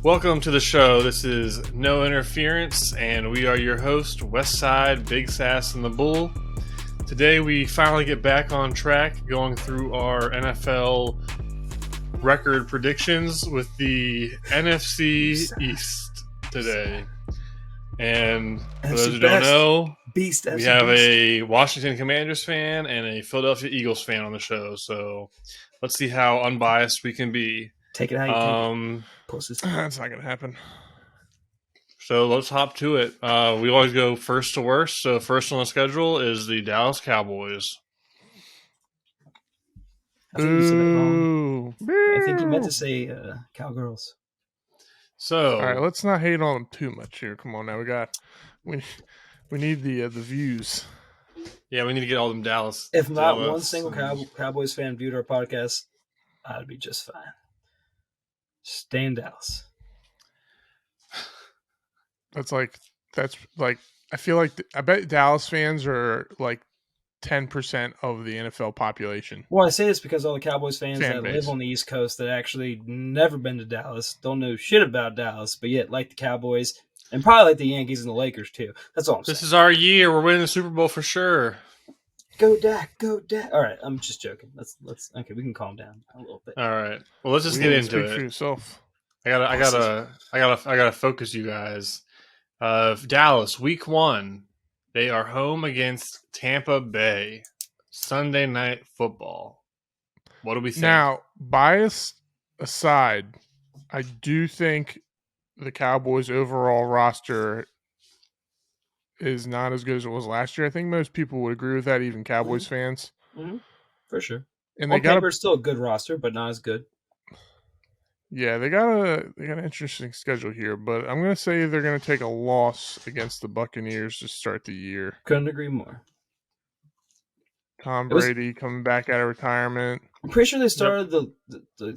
Welcome to the show. This is No Interference, and we are your host, Westside, Big Sass, and the Bull. Today we finally get back on track going through our NFL record predictions with the NFC East today. And for those who don't know, we have a Washington Commanders fan and a Philadelphia Eagles fan on the show. So let's see how unbiased we can be. Take it how you take it. That's not going to happen. So let's hop to it. We always go first to worst. So first on the schedule is the Dallas Cowboys. I think you said that wrong. I think you meant to say Cowgirls. So all right, let's not hate on them too much here. Come on now, we need the views. Yeah, we need to get all them Dallas. If not one single Cowboys fan viewed our podcast, I'd be just fine. Stay in Dallas. That's like I feel like I bet Dallas fans are like 10% of the NFL population. Well, I say this because all the Cowboys fans Fan that base. live on the East Coast that actually never been to Dallas, don't know shit about Dallas, but yet like the Cowboys and probably like the Yankees and the Lakers too. That's all I'm saying. This is our year. We're winning the Super Bowl for sure. Go Dak, go Dak. All right, I'm just joking. Let's okay. We can calm down a little bit. All right. Well, let's just get into speak it. for yourself. I gotta focus you guys. Dallas, week 1, they are home against Tampa Bay. Sunday Night Football. What do we think? Now, bias aside, I do think the Cowboys' overall roster is not as good as it was last year. I think most people would agree with that, even Cowboys fans. Mm-hmm. For sure. And on paper, it's still a good roster, but not as good. Yeah, they got an interesting schedule here, but I'm going to say they're going to take a loss against the Buccaneers to start the year. Couldn't agree more. Tom Brady coming back out of retirement. I'm pretty sure they started the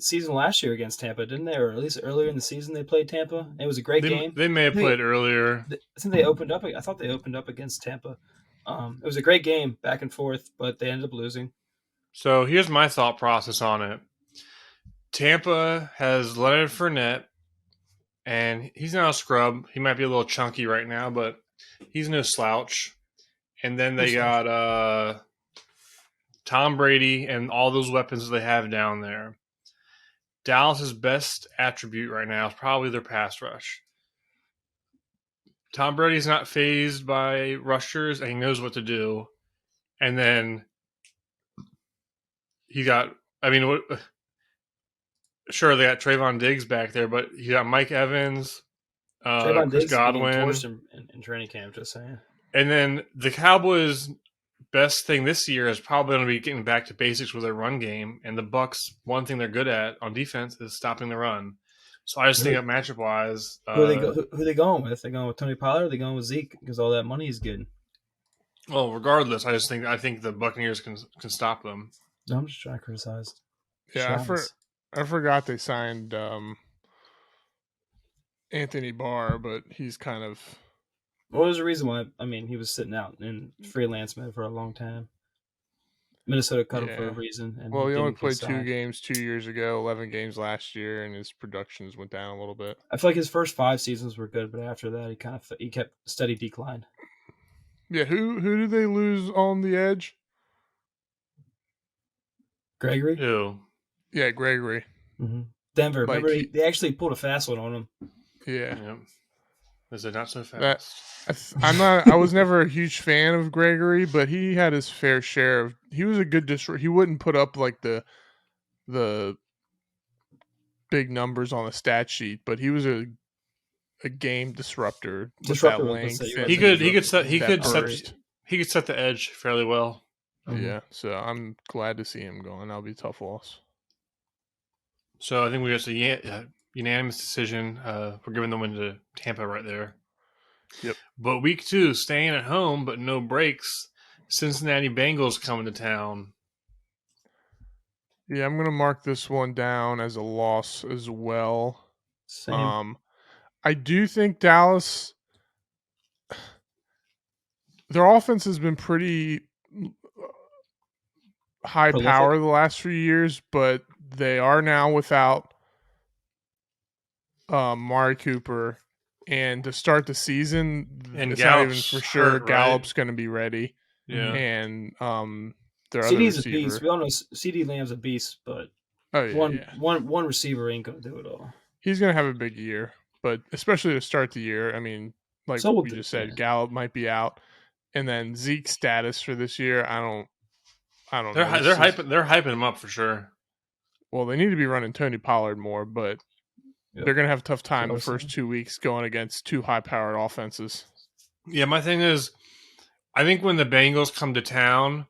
season last year against Tampa, didn't they? Or at least earlier in the season they played Tampa. It was a great game. They may have played earlier. I think they opened up. I thought they opened up against Tampa. It was a great game, back and forth, but they ended up losing. So here's my thought process on it. Tampa has Leonard Fournette, and he's not a scrub. He might be a little chunky right now, but he's no slouch. And then they got Tom Brady and all those weapons they have down there. Dallas's best attribute right now is probably their pass rush. Tom Brady's not fazed by rushers, and he knows what to do. And then he got, sure, they got Trayvon Diggs back there, but you got Mike Evans, Trayvon Chris Diggs Godwin. in training camp, just saying. And then the Cowboys' best thing this year is probably going to be getting back to basics with their run game. And the Bucs, one thing they're good at on defense is stopping the run. So I just think that matchup-wise, who are they going with? They going with Tony Pollard? Or are they going with Zeke because all that money is getting? Well, regardless, I think the Buccaneers can stop them. No, I'm just trying to criticize. Yeah, I forgot they signed Anthony Barr, but he's kind of. What was the reason why? I mean, he was sitting out in freelance mode for a long time. Minnesota cut him for a reason. And he only played 2 games 2 years ago, 11 games last year, and his productions went down a little bit. I feel like his first 5 seasons were good, but after that, he kept steady decline. Yeah, who did they lose on the edge? Gregory? Who? Yeah, Gregory. Mm-hmm. Denver. Remember, they actually pulled a fast one on him. Yeah. Is it not so fast? I was never a huge fan of Gregory, but he had his fair share of. He was a good he wouldn't put up like the big numbers on the stat sheet, but he was a game disruptor. With that length. He could set the edge fairly well. Mm-hmm. Yeah, so I'm glad to see him going. That'll be a tough loss. So I think we got a unanimous decision. We're giving the win to Tampa right there. Yep. But week 2, staying at home, but no breaks. Cincinnati Bengals coming to town. Yeah, I'm going to mark this one down as a loss as well. Same. I do think Dallas, their offense has been pretty high power the last few years, but they are now without Mari Cooper, and to start the season, And it's not even Gallup's for sure hurt, right? Gallup's going to be ready, Yeah. and their other CD's a beast. receiver. We all know CD Lamb's a beast, but Oh yeah, one receiver ain't gonna do it all. he's going to have a big year, but especially to start the year. I mean, like So we just said, Gallup might be out, and then Zeke's status for this year, I don't They're know. they're hyping him up for sure. Well, they need to be running Tony Pollard more, but they're going to have a tough time the first 2 weeks going against two high-powered offenses. Yeah, my thing is, I think when the Bengals come to town,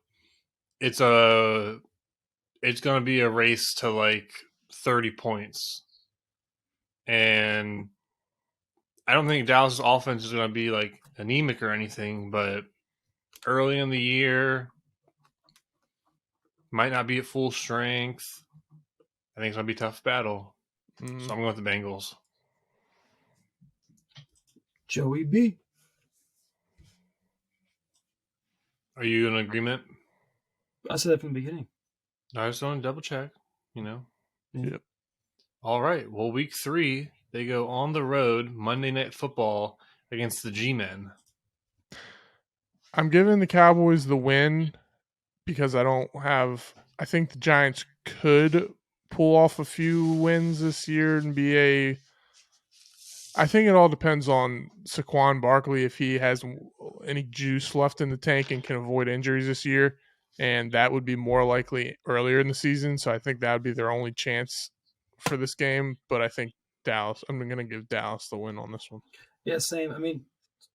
it's going to be a race to like 30 points. And I don't think Dallas' offense is going to be like anemic or anything, but early in the year, might not be at full strength. I think it's going to be a tough battle. So I'm going with the Bengals. Joey B. Are you in agreement? I said that from the beginning. I just want to double check, Yep. All right. Well, week 3, they go on the road, Monday Night Football against the G-Men. I'm giving the Cowboys the win because I think the Giants could pull off a few wins this year and I think it all depends on Saquon Barkley if he has any juice left in the tank and can avoid injuries this year. And that would be more likely earlier in the season. So I think that would be their only chance for this game. But I think I'm going to give Dallas the win on this one. Yeah, same. I mean,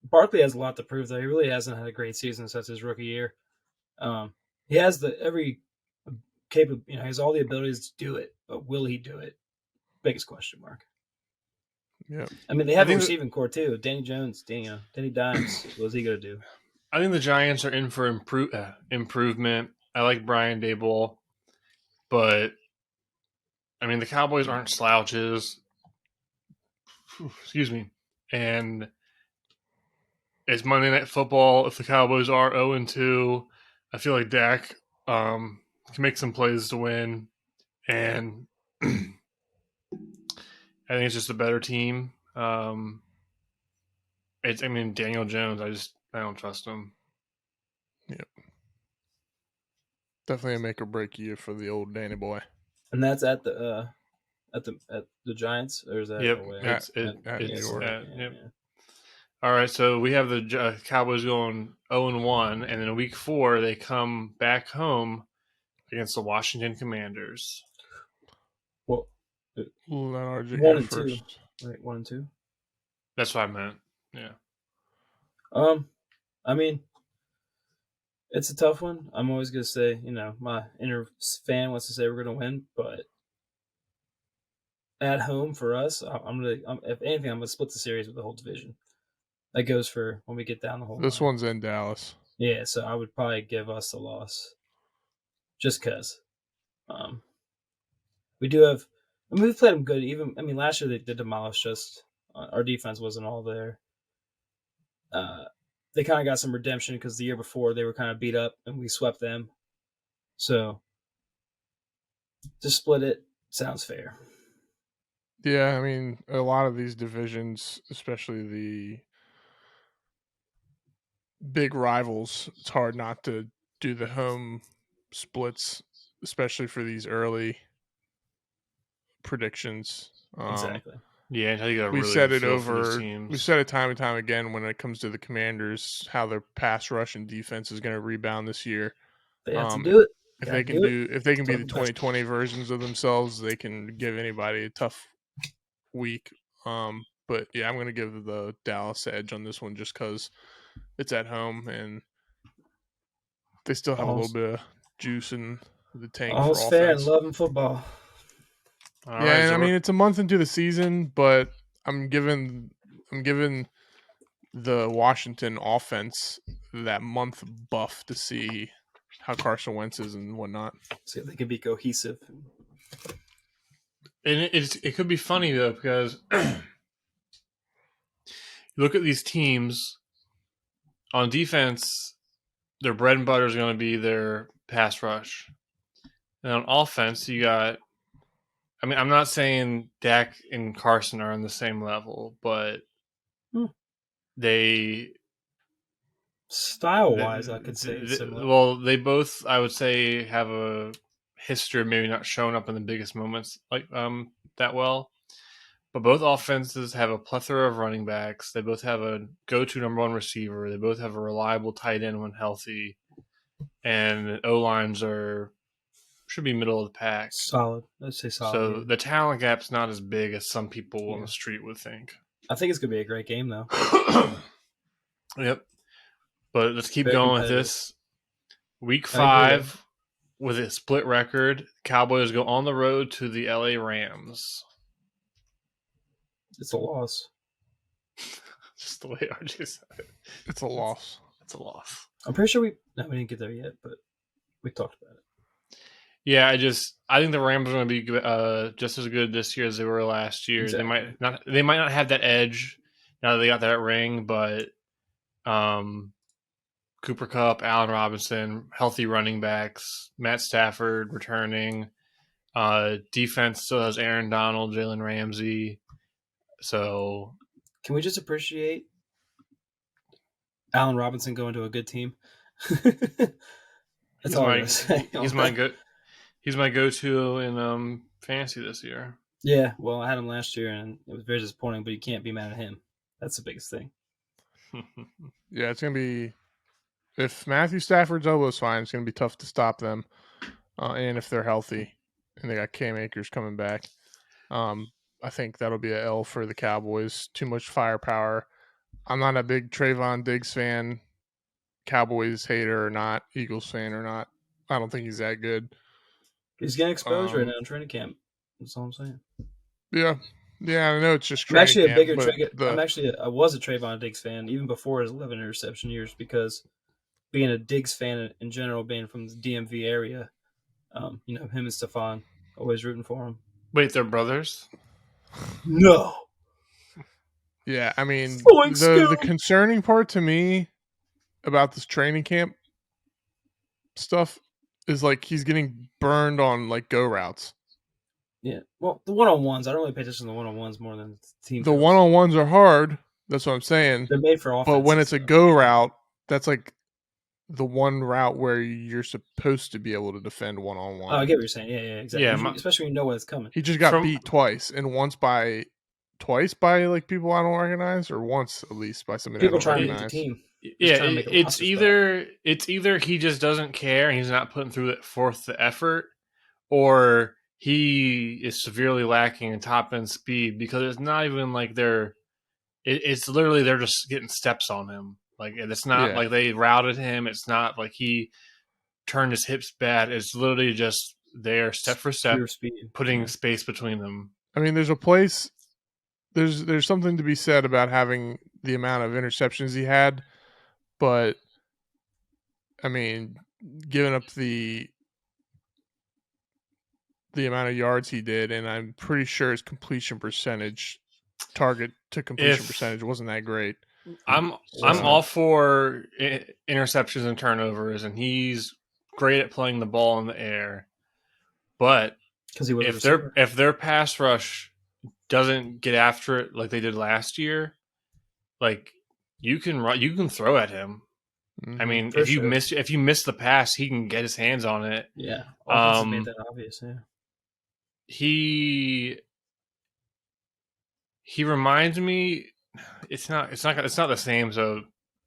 Barkley has a lot to prove, though. He really hasn't had a great season since his rookie year. He has he has all the abilities to do it, but will he do it? Biggest question mark. Yeah. I mean, they have a receiving core too. Danny Jones, Danny Dimes. What's he going to do? I think the Giants are in for improvement. I like Brian Daboll, but I mean, the Cowboys aren't slouches. Excuse me. And it's Monday Night Football. If the Cowboys are 0-2, I feel like Dak can make some plays to win. And I think it's just a better team. Daniel Jones, I don't trust him. Yep. Definitely a make or break year for the old Danny boy. And that's at the Giants, or is that away? It's New York. Yep. Yeah. All right, so we have the Cowboys going 0-1, and then week 4 they come back home against the Washington Commanders. Well, RJ 1-2, right? 1-2. That's what I meant. Yeah. I mean, it's a tough one. I'm always gonna say, my inner fan wants to say we're gonna win, but at home for us, if anything, I'm gonna split the series with the whole division. That goes for when we get down the whole. This one's in Dallas. Yeah, so I would probably give us the loss, just because. We do have. I mean, we've played them good. Last year they demolished us. Our defense wasn't all there. They kind of got some redemption because the year before they were kind of beat up and we swept them. So, to split it sounds fair. Yeah, I mean, a lot of these divisions, especially the big rivals, it's hard not to do the home splits, especially for these early predictions. Exactly. Yeah, you got we really said it feel over. for these teams. We said it time and time again when it comes to the Commanders, how their pass rush and defense is going to rebound this year. They have to do it. If they can be the 2020 versions of themselves, they can give anybody a tough week. But yeah, I'm going to give the Dallas edge on this one just because it's at home and they still have a little bit of juice in the tank for offense. All's fair in love and football. I mean, it's a month into the season, but I'm giving the Washington offense that month buff to see how Carson Wentz is and whatnot. See if they can be cohesive. And it could be funny though because you look at these teams on defense. Their bread and butter is going to be their pass rush, and on offense, you got I mean, I'm not saying Dak and Carson are on the same level, but they style-wise, I could say it's similar. Well, they both, I would say, have a history of maybe not showing up in the biggest moments like that well. But both offenses have a plethora of running backs. They both have a go-to number one receiver. They both have a reliable tight end when healthy, and O-lines should be middle of the pack. Solid. Let's say solid. So the talent gap's not as big as some people on the street would think. I think it's gonna be a great game though. Yep. But let's keep going with this. Week 5 with a split record. Cowboys go on the road to the LA Rams. It's a loss. Just the way RJ said it. It's a loss. It's a loss. I'm pretty sure we didn't get there yet, but we talked about it. Yeah, I think the Rams are going to be just as good this year as they were last year. Exactly. They might not have that edge now that they got that ring, but Cooper Kupp, Allen Robinson, healthy running backs, Matt Stafford returning. Defense still has Aaron Donald, Jalen Ramsey. So, can we just appreciate Allen Robinson going to a good team? That's all I'm saying. He's my go-to in fantasy this year. Yeah, well, I had him last year, and it was very disappointing. But you can't be mad at him. That's the biggest thing. Yeah, it's gonna be. If Matthew Stafford's elbow's fine, it's gonna be tough to stop them, and if they're healthy, and they got Cam Akers coming back. I think that'll be an L for the Cowboys. Too much firepower. I'm not a big Trayvon Diggs fan. Cowboys hater or not, Eagles fan or not. I don't think he's that good. He's getting exposed right now in training camp. That's all I'm saying. Yeah, I know it's just training camp. I was a Trayvon Diggs fan even before his 11 interception years because being a Diggs fan in general, being from the DMV area, him and Stephon, always rooting for him. Wait, they're brothers? No. Yeah, I mean, the concerning part to me about this training camp stuff is like he's getting burned on like go routes. Yeah, well, the one-on-ones, I don't really pay attention to the one-on-ones more than the team. The one-on-ones are hard. That's what I'm saying. They're made for offense. But when it's a go route, that's like the one route where you're supposed to be able to defend one-on-one. Oh, I get what you're saying. Yeah, exactly. Yeah, especially when you know what's coming. He just got beat twice, and twice by like people I don't recognize, or once at least by somebody people I don't recognize. People trying to beat the Yeah, team. it's either he just doesn't care and he's not putting forth the effort, or he is severely lacking in top end speed because it's not even like it's literally they're just getting steps on him. Like it's not like they routed him. It's not like he turned his hips bad. It's literally just they're step for step putting space between them. I mean, there's something to be said about having the amount of interceptions he had, but I mean, giving up the amount of yards he did, and I'm pretty sure his target to completion percentage wasn't that great. I'm all for interceptions and turnovers, and he's great at playing the ball in the air. But if their pass rush doesn't get after it like they did last year, like you can throw at him. Mm-hmm. I mean, if you miss the pass, he can get his hands on it. Yeah, made that obvious. Yeah, he reminds me. It's not the same. So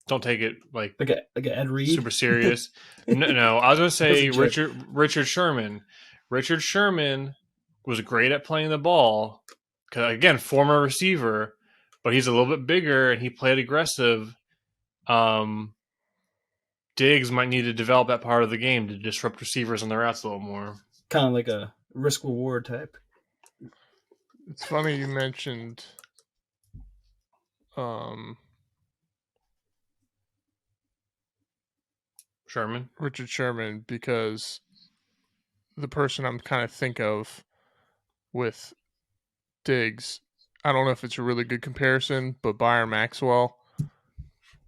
don't take it like Ed Reed, super serious. No, I was gonna say Richard Sherman. Richard Sherman was great at playing the ball. Again, former receiver, but he's a little bit bigger and he played aggressive. Diggs might need to develop that part of the game to disrupt receivers on their routes a little more. Kind of like a risk-reward type. It's funny you mentioned Richard Sherman, because the person I'm kind of think of with Diggs, I don't know if it's a really good comparison, but Byron Maxwell,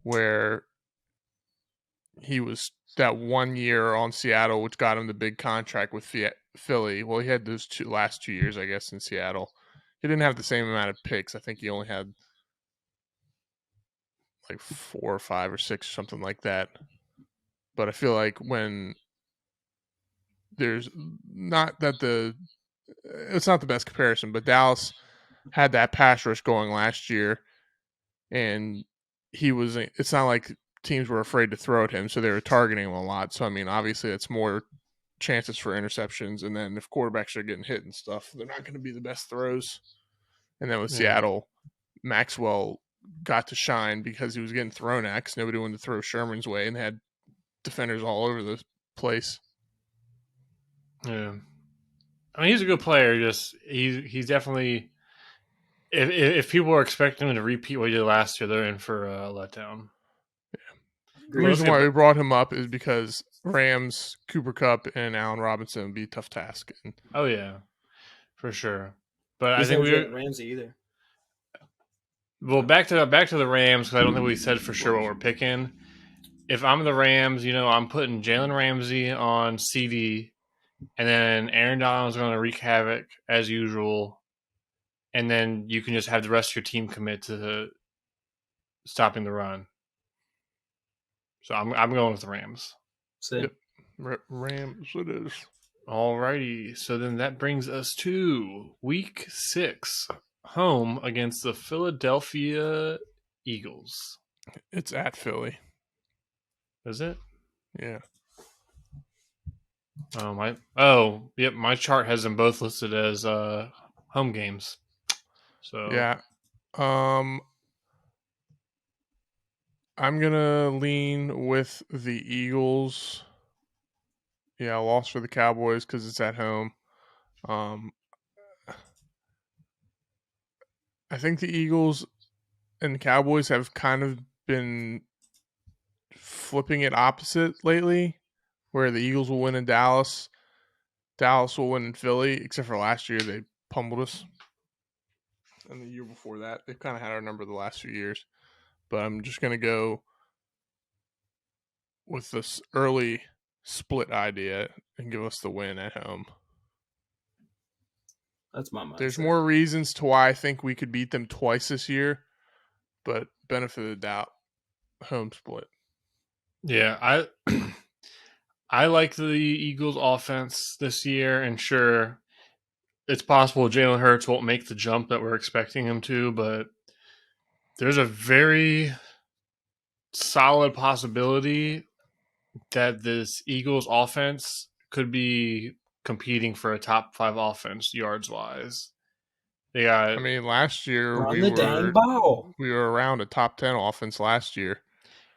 where he was that 1 year on Seattle, which got him the big contract with Philly. Well, he had those last 2 years, I guess, in Seattle. He didn't have the same amount of picks. I think he only had like 4 or 5 or 6 or something like that. But I feel like when there's not that it's not the best comparison, but Dallas had that pass rush going last year, and it's not like teams were afraid to throw at him, so they were targeting him a lot. So I mean, obviously it's more chances for interceptions, and then if quarterbacks are getting hit and stuff, they're not going to be the best throws. And then with Seattle, Maxwell got to shine because he was getting thrown at because nobody wanted to throw Sherman's way, and they had defenders all over the place. Yeah, I mean, he's a good player. Just he's definitely. If people are expecting him to repeat what he did last year, they're in for a letdown. Yeah. The reason why we brought him up is because Rams, Cooper Kupp, and Allen Robinson would be a tough task. Oh yeah, for sure. But He's I think never Ramsey either. Well, back to the Rams, because I don't think we said for sure what we're picking. If I'm the Rams, I'm putting Jalen Ramsey on CD, and then Aaron Donald's going to wreak havoc as usual, and then you can just have the rest of your team commit to stopping the run. So I'm going with the Rams. Yep. Rams it is. Alrighty, so then that brings us to Week 6, home against the Philadelphia Eagles. It's at Philly. Is it? Yeah. Yep. My chart has them both listed as home games. So yeah, I'm gonna lean with the Eagles. Yeah, loss for the Cowboys because it's at home. I think the Eagles and the Cowboys have kind of been flipping it opposite lately, where the Eagles will win in Dallas, Dallas will win in Philly, except for last year they pummeled us. And the year before that, they've kind of had our number the last few years. But I'm just going to go with this early split idea and give us the win at home. That's my mindset. There's more reasons to why I think we could beat them twice this year, but benefit of the doubt, home split. Yeah, I like the Eagles' offense this year, and sure, it's possible Jalen Hurts won't make the jump that we're expecting him to, but there's a very solid possibility that this Eagles offense could be competing for a top 5 offense yards-wise. They got. I mean, last year we were around a top 10 offense last year.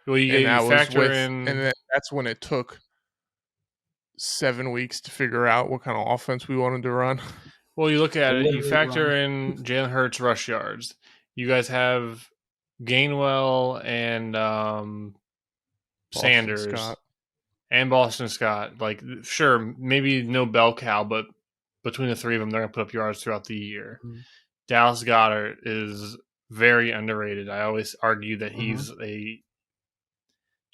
Well, and that's when it took 7 weeks to figure out what kind of offense we wanted to run. Well, you look at it, you factor in Jalen Hurts rush yards. You guys have Gainwell and Sanders Scott. And Boston Scott. Like, sure, maybe no bell cow, but between the three of them, they're going to put up yards throughout the year. Mm-hmm. Dallas Goddard is very underrated. I always argue that he's a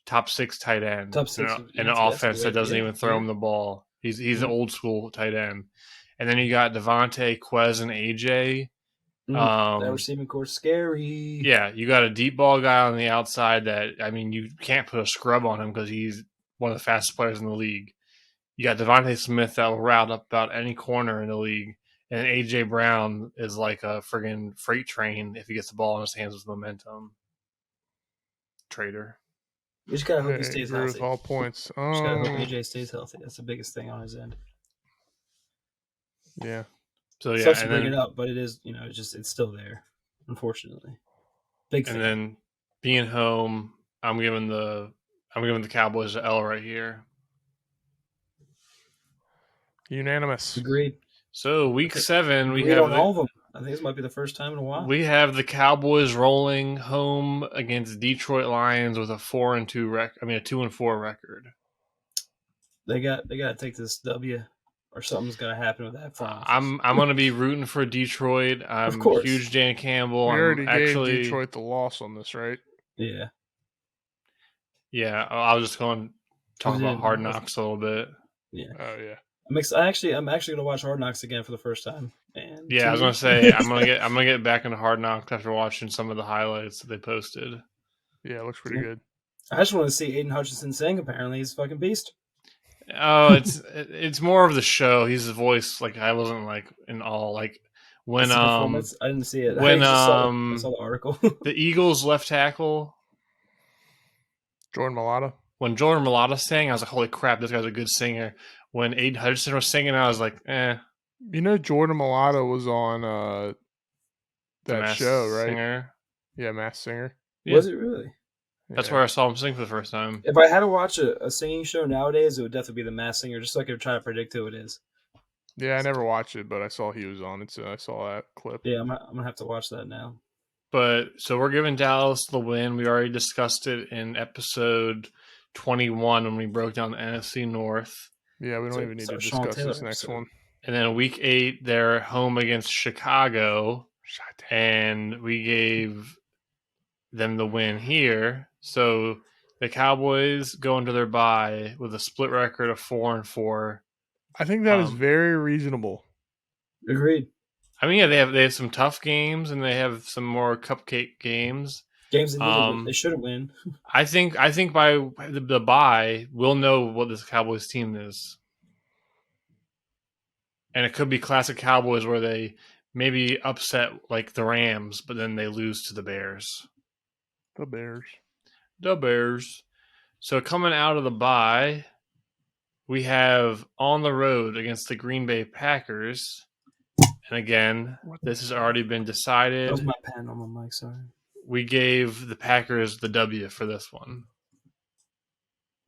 top 6 tight end in an offense that doesn't even throw him the ball. He's an old school tight end. And then you got Devontae, Quez, and AJ. That receiving core scary. Yeah, you got a deep ball guy on the outside that, I mean, you can't put a scrub on him because he's one of the fastest players in the league. You got Devontae Smith that will route up about any corner in the league. And AJ Brown is like a friggin' freight train if he gets the ball in his hands with momentum. Traitor. We just gotta hope he stays healthy. With all points. Just gotta hope AJ stays healthy. That's the biggest thing on his end. Yeah. So yeah, to bring it up, but it is, it's still there, unfortunately. Big thing. And then being home, I'm giving the Cowboys an L right here. Unanimous. Agreed. So week 7, we have all of them. I think this might be the first time in a while. We have the Cowboys rolling home against Detroit Lions with a 2-4 record. They got to take this W, or something's going to happen with that front. I'm going to be rooting for Detroit. I'm a huge Dan Campbell. We already gave Detroit the loss on this, right? Yeah. Yeah, I was just going to talk about Hard Knocks a little bit. Yeah. Oh yeah. I'm actually gonna watch Hard Knocks again for the first time. And Yeah, I was gonna say I'm gonna get back into Hard Knocks after watching some of the highlights that they posted. Yeah, it looks pretty good. I just want to see Aiden Hutchinson sing. Apparently, he's a fucking beast. Oh, it's more of the show. He's the voice. Like I wasn't like in all like when That's the performance. I didn't see it. when I saw the article. the Eagles left tackle Jordan Mailata. when Jordan Mailata sang, I was like, holy crap, this guy's a good singer. When Aiden Hutchinson was singing, I was like, eh. You know, Jordan Mailata was on that show, right? Singer. Yeah, Masked Singer. Yeah. Was it really? That's where I saw him sing for the first time. If I had to watch a singing show nowadays, it would definitely be The Masked Singer, just so I could try to predict who it is. Yeah, I never watched it, but I saw he was on it, so I saw that clip. Yeah, I'm gonna have to watch that now. But so we're giving Dallas the win. We already discussed it in episode 21 when we broke down the NFC North. Yeah, we don't even need to discuss this next one. And then week 8, they're home against Chicago, and we gave them the win here. So the Cowboys go into their bye with a split record of 4-4. I think that is very reasonable. Agreed. I mean, yeah, they have some tough games and they have some more cupcake games. Games they should win. I think by the bye, we'll know what this Cowboys team is. And it could be classic Cowboys where they maybe upset like the Rams, but then they lose to the Bears. The Bears. So coming out of the bye, we have on the road against the Green Bay Packers. And again, this has already been decided. That was my pen on my mic, sorry. We gave the Packers the W for this one.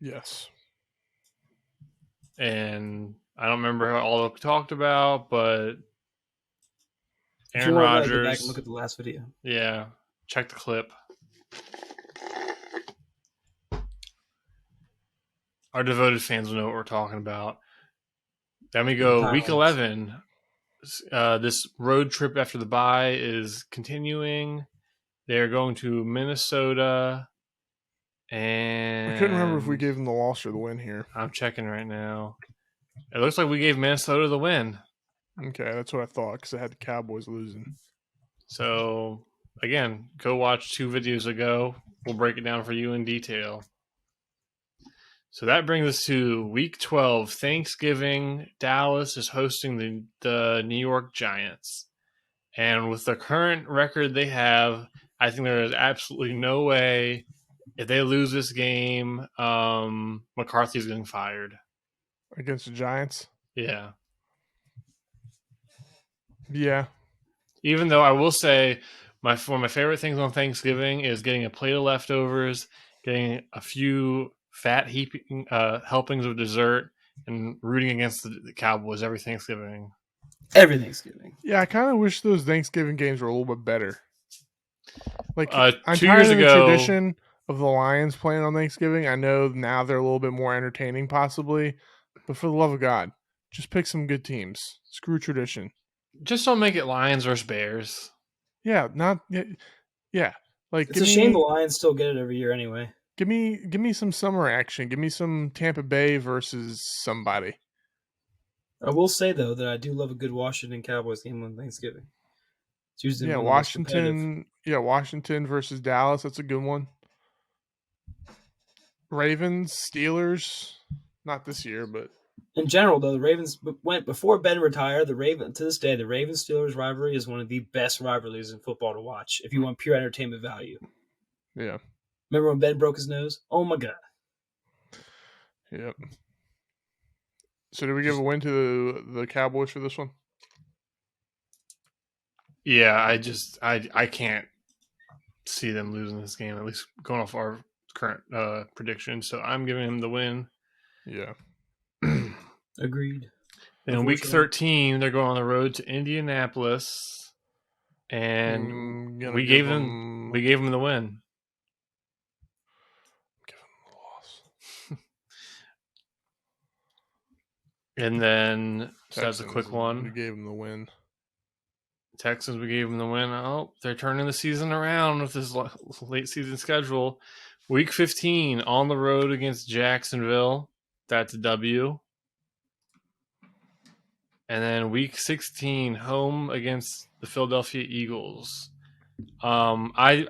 Yes. And I don't remember all that we talked about, but Aaron Rodgers. Go back and look at the last video. Yeah, check the clip. Our devoted fans will know what we're talking about. Then we go week 11. This road trip after the bye is continuing. They're going to Minnesota. And I couldn't remember if we gave them the loss or the win here. I'm checking right now. It looks like we gave Minnesota the win. Okay, that's what I thought because I had the Cowboys losing. So, again, go watch 2 videos ago. We'll break it down for you in detail. So that brings us to week 12, Thanksgiving. Dallas is hosting the New York Giants. And with the current record they have, I think there is absolutely no way if they lose this game, McCarthy's getting fired. Against the Giants? Yeah. Yeah. Even though I will say one of my favorite things on Thanksgiving is getting a plate of leftovers, getting a few fat helpings of dessert, and rooting against the Cowboys every Thanksgiving. Every Thanksgiving. Yeah, I kind of wish those Thanksgiving games were a little bit better. Like, I'm 2 tired years of the ago, tradition of the Lions playing on Thanksgiving. I know now they're a little bit more entertaining, possibly, but for the love of God, just pick some good teams. Screw tradition. Just don't make it Lions versus Bears. Yeah, yeah. Like it's a shame the Lions still get it every year anyway. Give me some summer action. Give me some Tampa Bay versus somebody. I will say though that I do love a good Washington Cowboys game on Thanksgiving. It's usually Washington. Yeah, Washington versus Dallas. That's a good one. Ravens, Steelers. Not this year, but in general, though, the Ravens went before Ben retired. To this day, the Ravens-Steelers rivalry is one of the best rivalries in football to watch. If you want pure entertainment value. Yeah. Remember when Ben broke his nose? Oh my God. Yep. So did we give a win to the Cowboys for this one? Yeah, I can't see them losing this game, at least going off our current prediction. So I'm giving him the win. Yeah. Agreed. In week 13, they're going on the road to Indianapolis, and we gave them the win. Give them the loss. And then Texans, so that's a quick one. We gave them the win. Texans, we gave them the win. Oh, they're turning the season around with this late season schedule. Week 15 on the road against Jacksonville. That's a W. And then week 16, home against the Philadelphia Eagles. I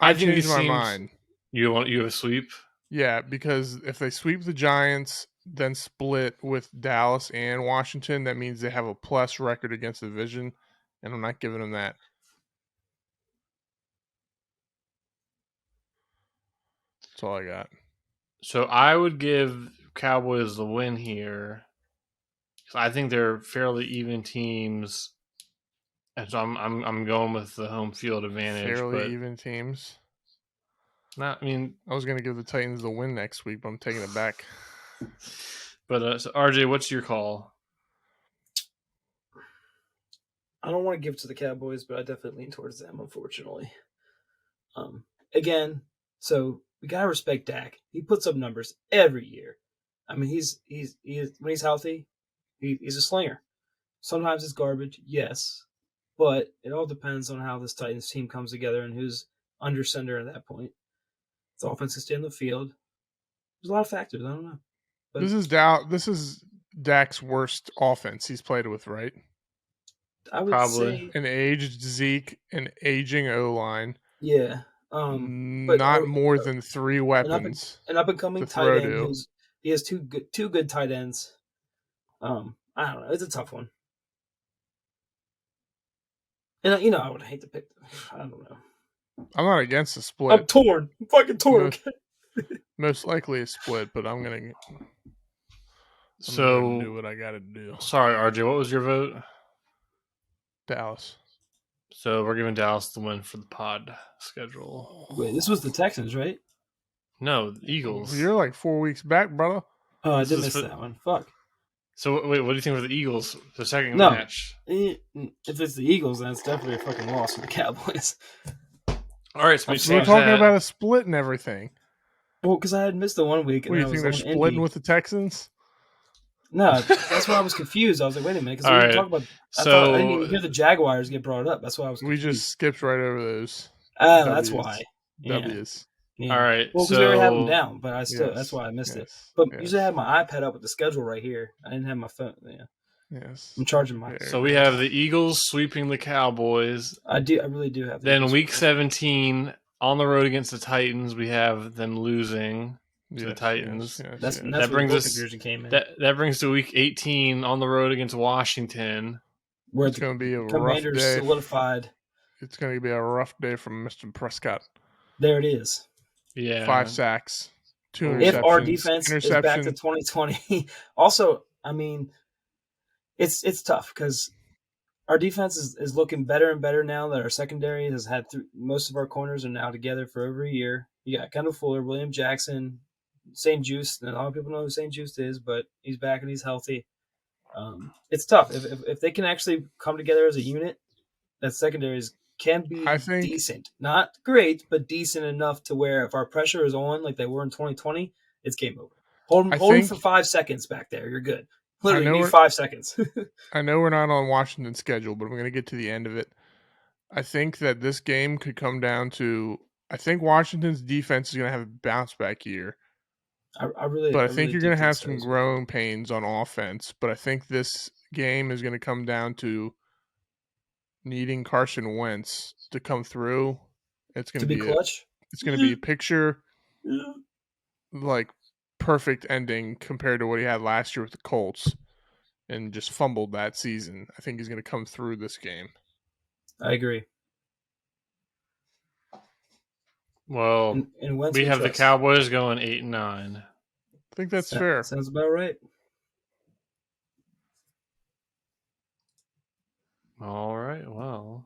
think changed these my teams. mind. You have a sweep? Yeah, because if they sweep the Giants, then split with Dallas and Washington, that means they have a plus record against the division, and I'm not giving them that. That's all I got. So I would give Cowboys the win here. I think they're fairly even teams, and so I'm going with the home field advantage. Fairly but even teams. not. I mean, I was going to give the Titans the win next week, but I'm taking it back. But so RJ, what's your call? I don't want to give to the Cowboys, but I definitely lean towards them, unfortunately. Again, so we gotta respect Dak. He puts up numbers every year. I mean, he's when he's healthy, he's a slinger. Sometimes it's garbage, yes, but it all depends on how this Titans team comes together and who's under center at that point. The offense can stay on the field. There's a lot of factors. I don't know. But This is Dak's worst offense he's played with, right? I would Probably. say An aged Zeke, an aging O-line. yeah. Not more than 3 weapons. An up and coming tight end he has two good tight ends. I don't know. It's a tough one. And I would hate to pick. I don't know. I'm not against the split. I'm torn. I'm fucking torn. Most likely a split, but I'm gonna do what I gotta do. Sorry, RJ, what was your vote? Dallas. So we're giving Dallas the win for the pod schedule. Wait, this was the Texans, right? No, the Eagles. You're like 4 weeks back, brother. Oh, I did miss that one. Fuck. So wait, what do you think for the Eagles? The second match? If it's the Eagles, then it's definitely a fucking loss for the Cowboys. All right, so we're talking about a split and everything. Well, because I had missed the 1 week. What do you think they're splitting with the Texans? No, that's why I was confused. I was like, wait a minute, because we didn't talk about. I didn't even hear the Jaguars get brought up. That's why I was confused. We just skipped right over those. That's why. W's. Yeah. All right. Well, because we already have them down, but that's why I missed it. But usually I have my iPad up with the schedule right here. I didn't have my phone. Yeah. Yes. I'm charging my. So we have the Eagles sweeping the Cowboys. I really do have. Then week 17 on the road against the Titans, we have them losing to the Titans. That's that brings us. That brings to week 18 on the road against Washington. Where it's going to be a Commanders rough day. Solidified. It's going to be a rough day from Mr. Prescott. There it is. Yeah, 5 sacks, 2 interceptions. If our defense is back to 2020, also, I mean, it's tough because our defense is looking better and better now that our secondary has had most of our corners are now together for over a year. You got Kendall Fuller, William Jackson, St. Juice. A lot of people know who St. Juice is, but he's back and he's healthy. It's tough if they can actually come together as a unit. That secondaries can be decent, not great, but decent enough to where if our pressure is on like they were in 2020, it's game over. Hold them for 5 seconds back there. You're good. Literally, you need 5 seconds. I know we're not on Washington's schedule, but I'm going to get to the end of it. I think that this game could come down to. I think Washington's defense is going to have a bounce back year. I think you're going to have some growing pains on offense. But I think this game is going to come down to needing Carson Wentz to come through. It's going to be clutch. It's going to be a picture like perfect ending compared to what he had last year with the Colts and just fumbled that season. I think he's going to come through this game. I agree. Well, and we have the Cowboys going 8-9. I think that's fair. Sounds about right. All right. Well,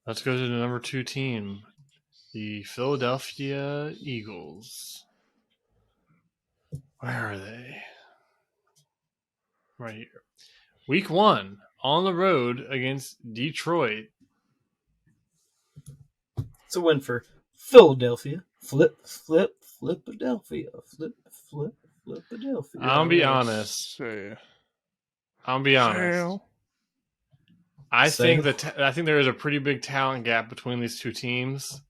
let's go to the number 2 team, the Philadelphia Eagles. Where are they? Right here. Week 1 on the road against Detroit. It's a win for Philadelphia. Philadelphia. I'll be honest. I think there is a pretty big talent gap between these two teams.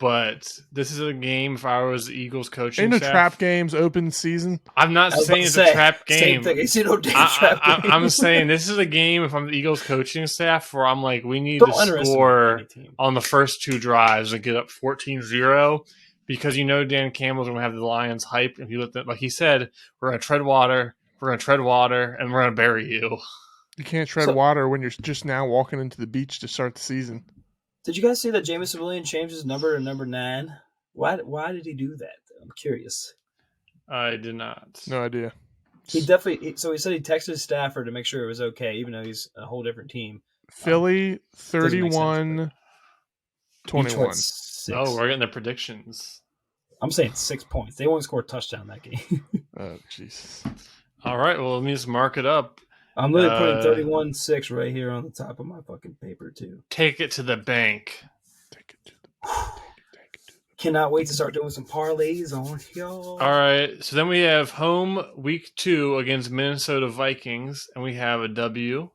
But this is a game. If I was the Eagles coaching Ain't no staff, trap games, open season. I'm not saying it's a trap game. Same thing. It's no damn trap game. I'm saying this is a game. If I'm the Eagles coaching staff, where I'm like, we need Don't to underestimate score any team. on the first 2 drives and get up 14-0, because Dan Campbell's going to have the Lions hype. If you let them, like he said, we're going to tread water, and we're going to bury you. You can't tread water when you're just now walking into the beach to start the season. Did you guys see that Jameson Williams changed his number to number 9? Why did he do that? I'm curious. I did not. No idea. He definitely. So he said he texted Stafford to make sure it was okay, even though he's a whole different team. Philly 31-21. Oh, we're getting the predictions. I'm saying 6 points. They won't score a touchdown that game. Oh, Jesus. All right. Well, let me just mark it up. I'm literally putting 31-6 right here on the top of my fucking paper too. Take it to the bank. Take it to the bank. Cannot wait to start doing some parlays on y'all. All right. So then we have home week 2 against Minnesota Vikings, and we have a W.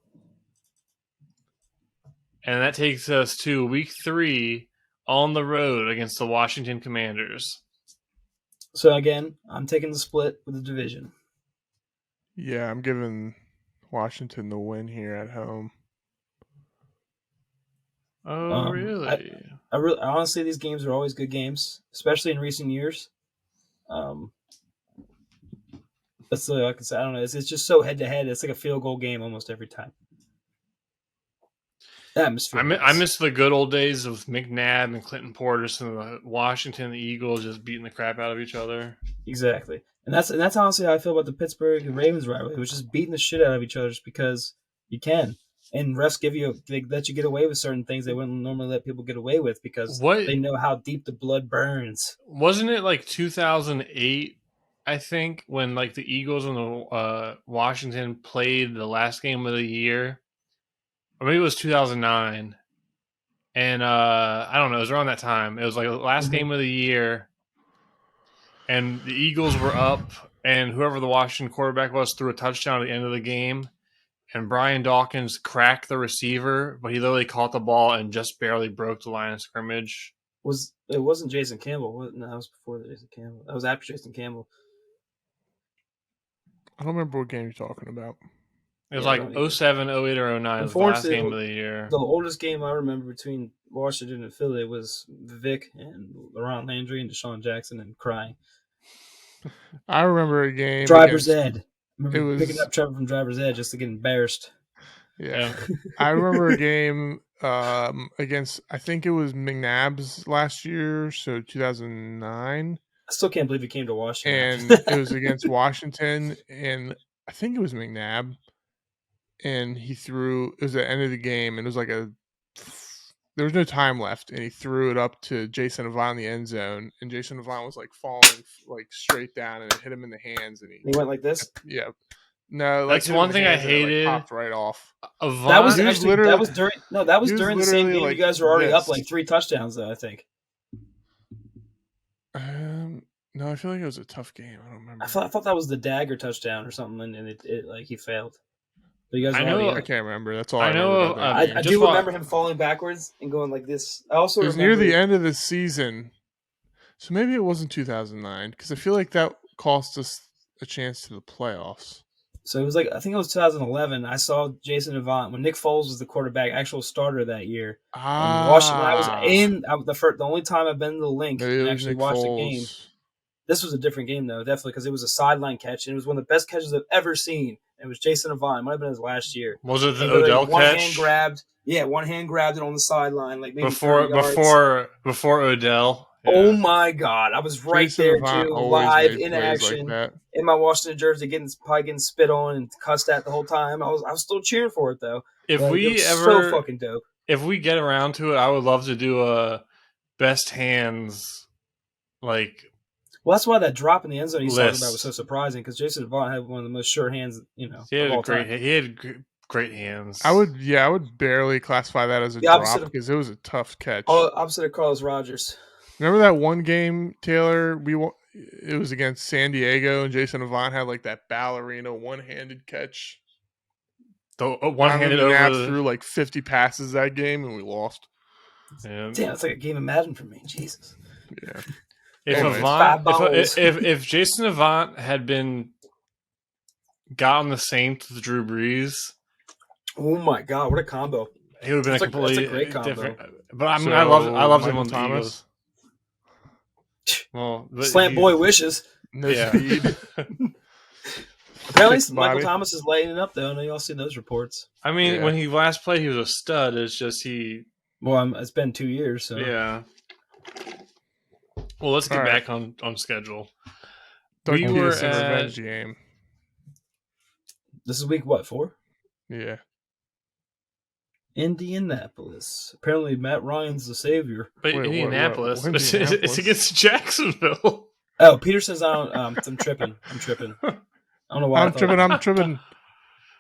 And that takes us to week 3 on the road against the Washington Commanders. So again, I'm taking the split with the division. Yeah, I'm giving Washington the win here at home. Oh, really? I honestly, these games are always good games, especially in recent years. That's like I said, I don't know. It's just so head to head. It's like a field goal game almost every time. Atmosphere. I miss the good old days of McNabb and Clinton Porter and the Washington and the Eagles just beating the crap out of each other. Exactly, and that's honestly how I feel about the Pittsburgh and Ravens rivalry. It was just beating the shit out of each other just because you can. And refs they let you get away with certain things they wouldn't normally let people get away with because they know how deep the blood burns. Wasn't it like 2008, I think, when like the Eagles and the Washington played the last game of the year? Or maybe it was 2009. And I don't know, it was around that time. It was like the last game of the year. And the Eagles were up, and whoever the Washington quarterback was threw a touchdown at the end of the game. And Brian Dawkins cracked the receiver, but he literally caught the ball and just barely broke the line of scrimmage. It wasn't Jason Campbell. No, that was before Jason Campbell. That was after Jason Campbell. I don't remember what game you're talking about. It was like 07, 08, or 09. It was the last game of the year. The oldest game I remember between Washington and Philly was Vic and Laurent Landry and Deshaun Jackson and crying. I remember a game. Driver's Ed. It was picking up Trevor from Driver's Ed just to get embarrassed. Yeah. I remember a game against, I think it was McNabb's last year, so 2009. I still can't believe he came to Washington. And it was against Washington, and I think it was McNabb. And he threw, it was the end of the game, and it was like there was no time left, and he threw it up to Jason Avant in the end zone, and Jason Avant was like falling like straight down, and it hit him in the hands, and he went like this. Yeah, no, that's one thing I hated. Popped right off. Avant, that was during the same game. Like, you guys were already up like 3 touchdowns, though. I think. No, I feel like it was a tough game. I don't remember. I thought that was the dagger touchdown or something, and it like he failed. You guys I can't remember. That's all I know. I do remember him falling backwards and going like this. I also it was near the end of the season, so maybe it wasn't 2009 because I feel like that cost us a chance to the playoffs. So it was like I think it was 2011. I saw Jason Avant when Nick Foles was the quarterback, actual starter that year. And Washington. I was the only time I've been to the link and actually watched the game. This was a different game though, definitely because it was a sideline catch and it was one of the best catches I've ever seen. It was Jason Avant. It might have been his last year. Was it the Odell catch? One hand grabbed it on the sideline, like maybe before Odell. Yeah. Oh my God! I was right Jason there Avant too, live in action, in my Washington jersey, probably getting spit on and cussed at the whole time. I was still cheering for it though. So fucking dope. If we get around to it, I would love to do a best hands like. Well, that's why that drop in the end zone he's talking about was so surprising because Jason Avant had one of the most sure hands, He had great hands. I would barely classify that as a drop because it was a tough catch. Opposite of Carlos Rogers. Remember that one game, Taylor? It was against San Diego, and Jason Avant had like that ballerina one-handed catch. The one-handed over threw like 50 passes that game, and we lost. Yeah. Damn, it's like a game of Madden for me. Jesus. Yeah. If Anyways. Avant, 5 balls. if Jason Avant had gotten the same to Drew Brees, Oh my God, what a combo! he would have been That's a great completely combo. different. But I mean, So, I loved him Michael on the Thomas? Eagles. Well, but Slant boy wishes. No Yeah. speed. Apparently, Thick Michael body. Thomas is lighting it up, though. I know y'all seen those reports. I mean, Yeah. when he last played, he was a stud. It's just Well, it's been 2 years, so. yeah. Well, let's get All right. back on schedule. Doug We were Peterson at- revenge game. This is week, what, 4? Yeah. Indianapolis. Apparently, Matt Ryan's the savior. But Wait, what- Indianapolis, what- it's Indianapolis? against Jacksonville. Oh, Peterson's on. I'm tripping. I don't know why. I'm tripping. I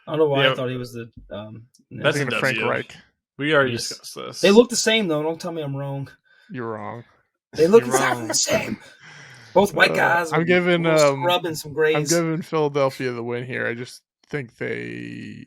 don't know why Yeah. I thought he was the. That's Thinking a of Frank W. Reich. We already Yes. discussed this. They look the same, though. Don't tell me I'm wrong. You're wrong. They look You're exactly wrong. the same. Both white guys. I'm with giving, a little scrub and some I'm grays. giving Philadelphia the win here. I just think they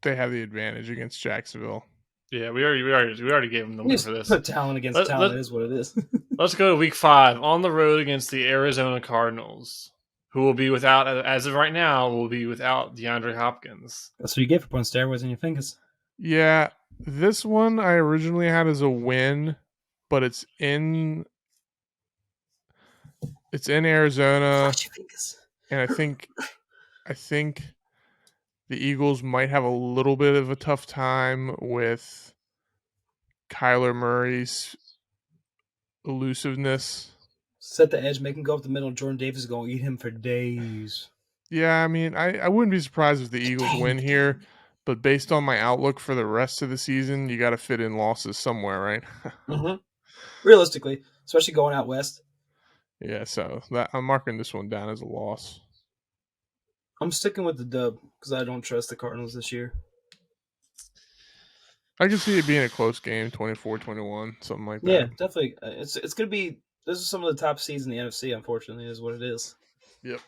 have the advantage against Jacksonville. Yeah, we already gave him the You win just for this. put talent against Let- talent. let- It is what it is. Let's go to Week 5 on the road against the Arizona Cardinals, who will be without, as of right now, will be without DeAndre Hopkins. That's what you get for putting steroids in your fingers. Yeah, this one I originally had as a win, but it's in Arizona, Watch your fingers. and I think the Eagles might have a little bit of a tough time with Kyler Murray's elusiveness. Set the edge, make him go up the middle. Jordan Davis is going to eat him for days. Yeah, I mean, I wouldn't be surprised if the Eagles win here, but based on my outlook for the rest of the season, you got to fit in losses somewhere, right? Mm-hmm. Realistically, especially going out west. Yeah, so I'm marking this one down as a loss. I'm sticking with the dub because I don't trust the Cardinals this year. I can see it being a close game, 24-21, something like that. Yeah, definitely. It's going to be. This is some of the top seeds in the NFC. Unfortunately, is what it is. Yep.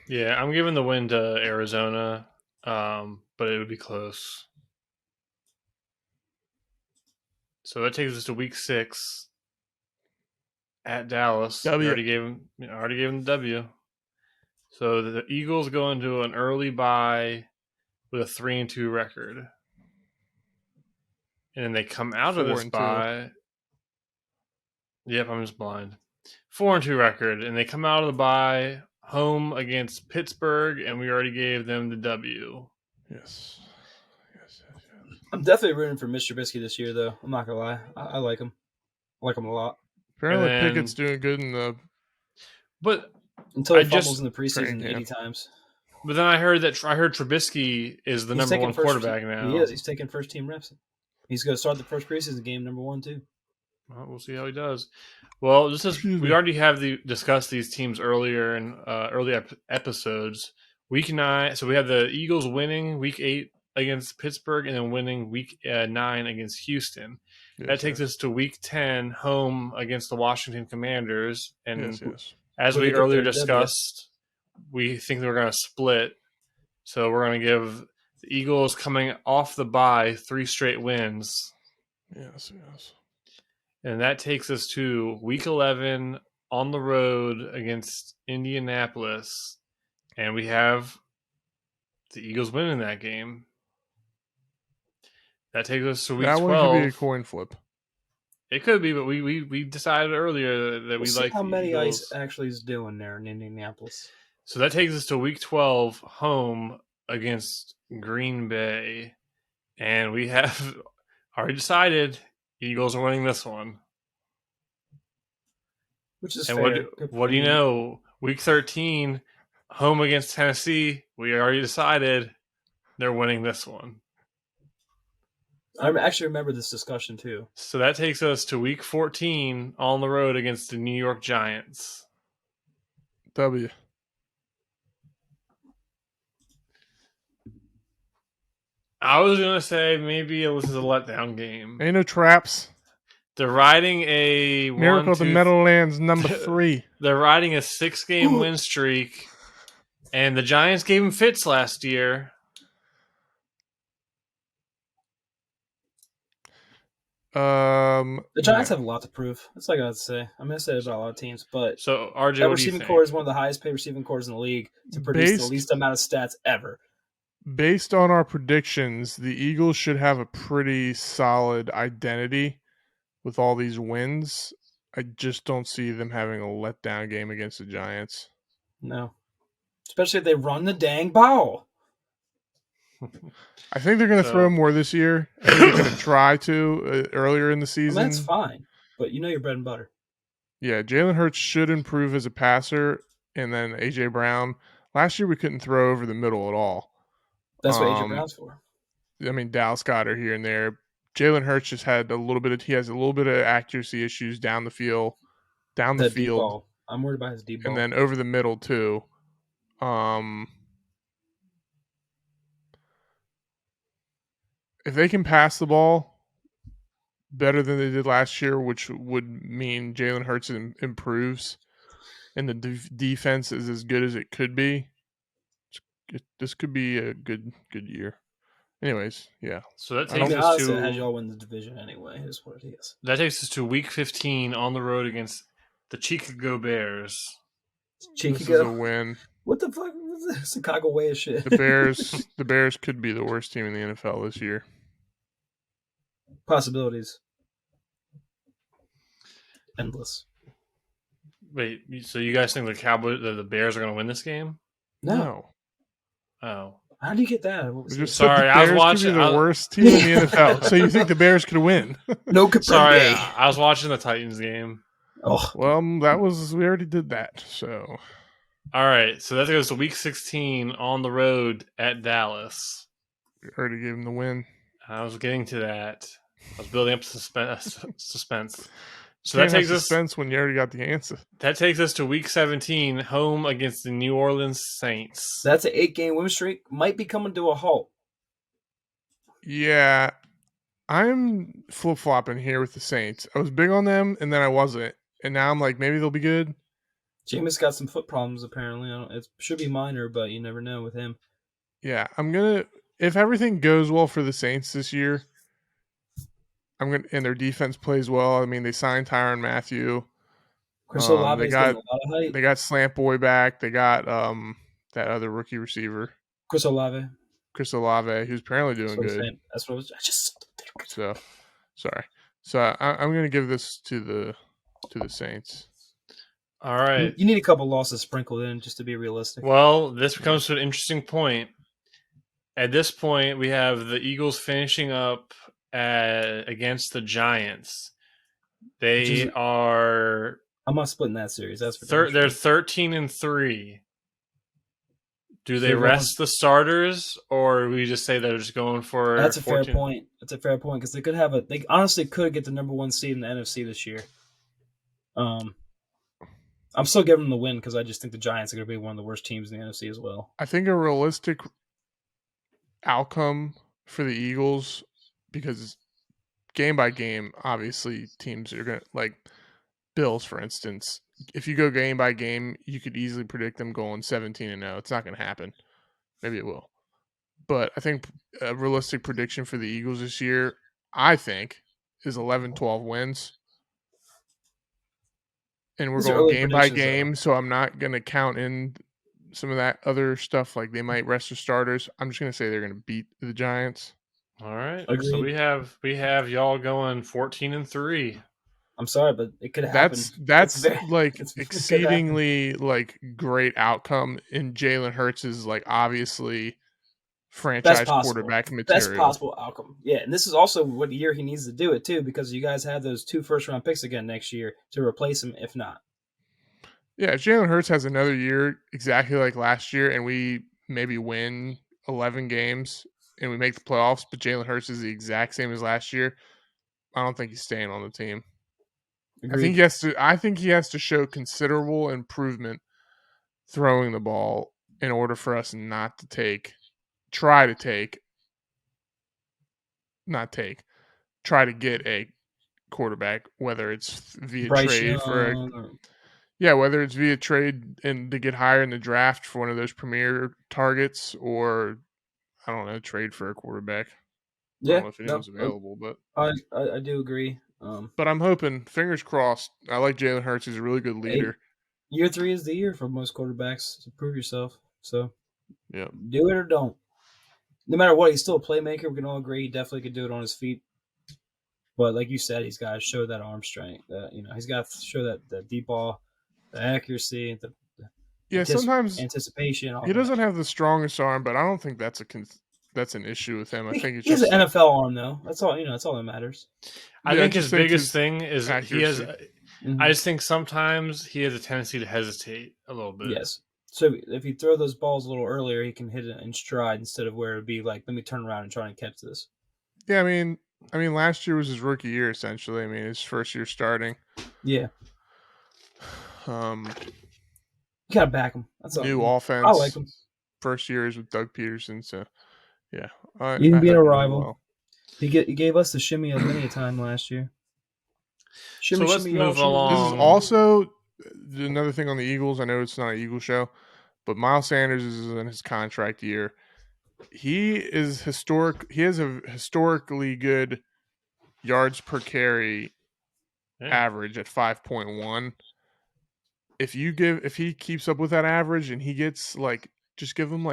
Yeah, I'm giving the win to Arizona, but it would be close. So that takes us to Week 6 at Dallas. W. Already gave him the W. So the Eagles go into an early bye with a 3-2 record, and then they come out of this 4-2. bye. Yep, I'm just blind. 4-2 record, and they come out of the bye home against Pittsburgh, and we already gave them the W. Yes. I'm definitely rooting for Mr. Trubisky this year, though. I'm not gonna lie. I like him. I like him a lot. Apparently, And then- Pickett's doing good in the. But Until he I just- fumbles in the preseason training 80 camp. times. then I heard Trubisky is the He's number taking one first- quarterback now. He is. He's taking first team reps. He's going to start the first preseason game, number 1, too. Well, we'll see how he does. Well, we already have discussed these teams earlier in early episodes. Week 9, so we have the Eagles winning Week 8 against Pittsburgh and then winning Week 9 against Houston. That takes us to Week 10 home against the Washington Commanders. And Yes. as Well, we they took earlier their W. discussed, we think they're going to split. So we're going to give the Eagles coming off the bye 3 straight wins. Yes. And that takes us to Week 11 on the road against Indianapolis. And we have the Eagles winning that game. That takes us to Week That 12. one could be a coin flip. It could be, but we decided earlier that We'll we see like how the many Eagles. ice actually is doing there in Indianapolis. So that takes us to Week 12 home against Green Bay. And we have already decided Eagles are winning this one. Which is And fair. Good what for do you me. know? Week 13, home against Tennessee. We already decided they're winning this one. I actually remember this discussion, too. So that takes us to Week 14 on the road against the New York Giants. W. I was going to say maybe this is a letdown game. Ain't no traps. They're riding a Miracle at the Meadowlands number 3. They're riding a 6-game win streak, and the Giants gave him fits last year. The Giants No. have a lot to prove. That's like I would say. I'm going to say about a lot of teams, but So RJ, that what do you receiving think? core is one of the highest paid receiving cores in the league to produce the Based least amount of stats ever. based on our predictions, the Eagles should have a pretty solid identity with all these wins. I just don't see them having a letdown game against the Giants. No. Especially if they run the dang ball. I think they're going to throw more this year. I think they're going to try to earlier in the season. That's fine, but you know your bread and butter. Yeah, Jalen Hurts should improve as a passer, and then A.J. Brown. Last year we couldn't throw over the middle at all. That's what A.J. Brown's for. I mean, Dallas Goddard here and there. Jalen Hurts just had he has a little bit of accuracy issues down the field. Deep ball. I'm worried about his deep ball. And then over the middle too. If they can pass the ball better than they did last year, which would mean Jalen Hurts improves, and the defense is as good as it could be, this could be a good year. Anyways, yeah. So that takes us to has y'all win the division anyway. Is what it is. That takes us to Week 15 on the road against the Chicago Bears. This is a win. What the fuck was this? Chicago way of shit. The Bears could be the worst team in the NFL this year. Possibilities. Endless. Wait, so you guys think the Bears are going to win this game? No. Oh. How do you get that? Sorry, I was watching the worst team in the NFL. So you think the Bears could win? No, sorry, I was watching the Titans game. Oh, well, we already did that. So, all right, so that goes to Week 16 on the road at Dallas. We already gave them the win. I was getting to that. I was building up suspense. So that takes suspense when you already got the answer. That takes us to Week 17, home against the New Orleans Saints. That's an 8-game win streak. Might be coming to a halt. Yeah, I'm flip-flopping here with the Saints. I was big on them, and then I wasn't. And now I'm like, maybe they'll be good. Jameis got some foot problems, apparently. It should be minor, but you never know with him. Yeah, if everything goes well for the Saints this year, and their defense plays well. I mean, they signed Tyrann Mathieu. Chris Olave's getting a lot of hype. They got Slant Boy back. They got that other rookie receiver, Chris Olave, who's apparently doing good. That's what I just. So, sorry. So I'm going to give this to the Saints. All right. You need a couple losses sprinkled in just to be realistic. Well, this becomes to an interesting point. At this point, we have the Eagles finishing up against the Giants. I'm not splitting that series. That's for they're 13-3. Do they rest the starters, or we just say they're just going for? That's a 14? Fair point. That's a fair point because they honestly could get the number one seed in the NFC this year. I'm still giving them the win because I just think the Giants are going to be one of the worst teams in the NFC as well. I think a realistic outcome for the Eagles, because game by game, obviously teams are going to, like Bills, for instance, if you go game by game, you could easily predict them going 17-0. It's not going to happen. Maybe it will. But I think a realistic prediction for the Eagles this year, I think, is 11-12 wins. And we're going game by game, so I'm not going to count in some of that other stuff, like they might rest their starters. I'm just going to say they're going to beat the Giants. All right. Agreed. So we have y'all going 14-3. I'm sorry, but it could happen. That's exceedingly great outcome in Jalen Hurts is obviously franchise quarterback material. Best possible outcome. Yeah, and this is also what year he needs to do it too, because you guys have those 2 first-round picks again next year to replace him if not. Yeah, Jalen Hurts has another year exactly like last year, and we maybe win 11 games and we make the playoffs, but Jalen Hurts is the exact same as last year. I don't think he's staying on the team. Agreed. I think he has to show considerable improvement throwing the ball in order for us try to get a quarterback, whether it's via trade whether it's via trade and to get higher in the draft for one of those premier targets, or I don't know, trade for a quarterback. I don't Yeah, know if no, anyone's available, but I do agree. but I'm hoping, fingers crossed. I like Jalen Hurts. He's a really good leader. Year 3 is the year for most quarterbacks to prove yourself. So Yeah, do it or don't. No matter what, he's still a playmaker. We can all agree he definitely could do it on his feet. But like you said, he's got to show that arm strength. He's got to show that deep ball, the accuracy, the sometimes anticipation. All he that. doesn't have the strongest arm, but I don't think that's an issue with him. I think it's he has just an NFL arm though. That's all. That's all that matters. I think his biggest thing is accuracy. he has. I just think sometimes he has a tendency to hesitate a little bit. Yes. So if you throw those balls a little earlier, he can hit it in stride instead of where it'd be like, let me turn around and try and catch this. Yeah, I mean, last year was his rookie year essentially. I mean, his first year starting. Yeah. You gotta back him. That's all. New offense. I like him. First year is with Doug Peterson, so yeah. Even being a rival, well. he gave us the shimmy a many a time last year. Shimmy, so let's move along. This is also another thing on the Eagles. I know it's not an Eagle show, but Miles Sanders is in his contract year. He is historic. He has a historically good yards per carry average at 5.1. If he keeps up with that average and he gets just give him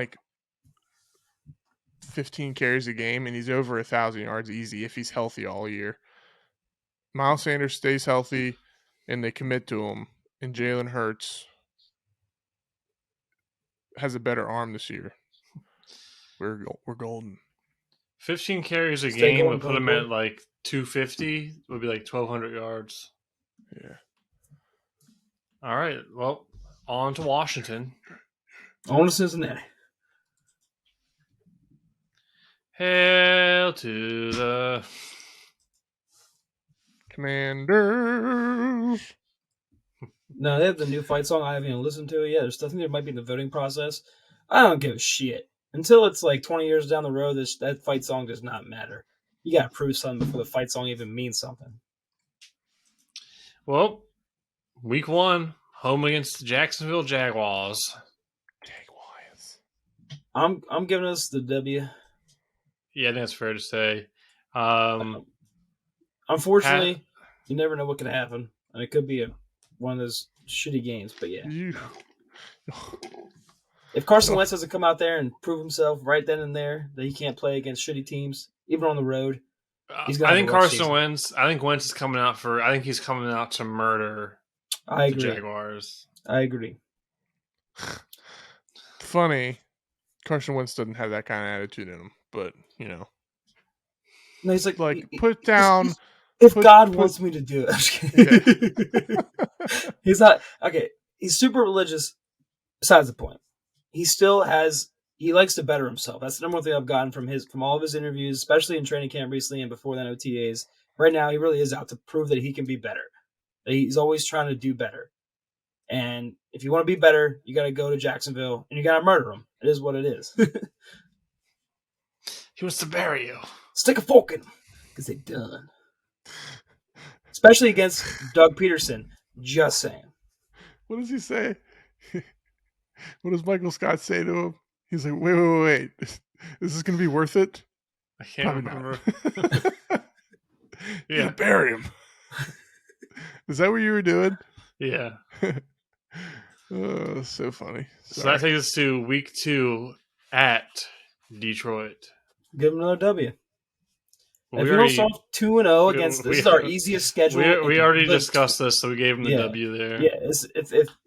15 carries a game and he's over 1,000 yards easy if he's healthy all year. Miles Sanders stays healthy and they commit to him, and Jalen Hurts has a better arm this year. We're golden. 15 carries a game would put him at 250. Would be 1,200 yards. Yeah. All right. Well, on to Washington. On to Cincinnati. Hail to the Commanders. No, they have the new fight song. I haven't even listened to it yet. There's nothing that might be in the voting process. I don't give a shit. Until it's 20 years down the road, that fight song does not matter. You got to prove something before the fight song even means something. Well, week 1, home against the Jacksonville Jaguars. I'm giving us the W. Yeah, I think that's fair to say. Unfortunately, you never know what can happen, and it could be one of those shitty games. But yeah, if Carson Wentz doesn't come out there and prove himself right then and there that he can't play against shitty teams, even on the road, he's gonna. I think Wentz is coming out for. I think he's coming out to murder the Jaguars. I agree. Funny, Carson Wentz doesn't have that kind of attitude in him, but no, he's put down. If God wants me to do it, yeah. He's not okay. He's super religious. Besides the point, he likes to better himself. That's the number one thing I've gotten from all of his interviews, especially in training camp recently and before then OTAs. Right now, he really is out to prove that he can be better. That he's always trying to do better. And if you want to be better, you got to go to Jacksonville and you got to murder him. It is what it is. He wants to bury you. Stick a fork in him because they're done. Especially against Doug Peterson. Just saying. What does he say? What does Michael Scott say to him? He's like, wait. Is this going to be worth it? I can't remember. Yeah, bury him. Is that what you were doing? Yeah. Oh, so funny. Sorry. So that takes us to week 2 at Detroit. Give them another W. If we don't start 2-0 against this is our easiest schedule. We already discussed this, so we gave them the W there. Yeah,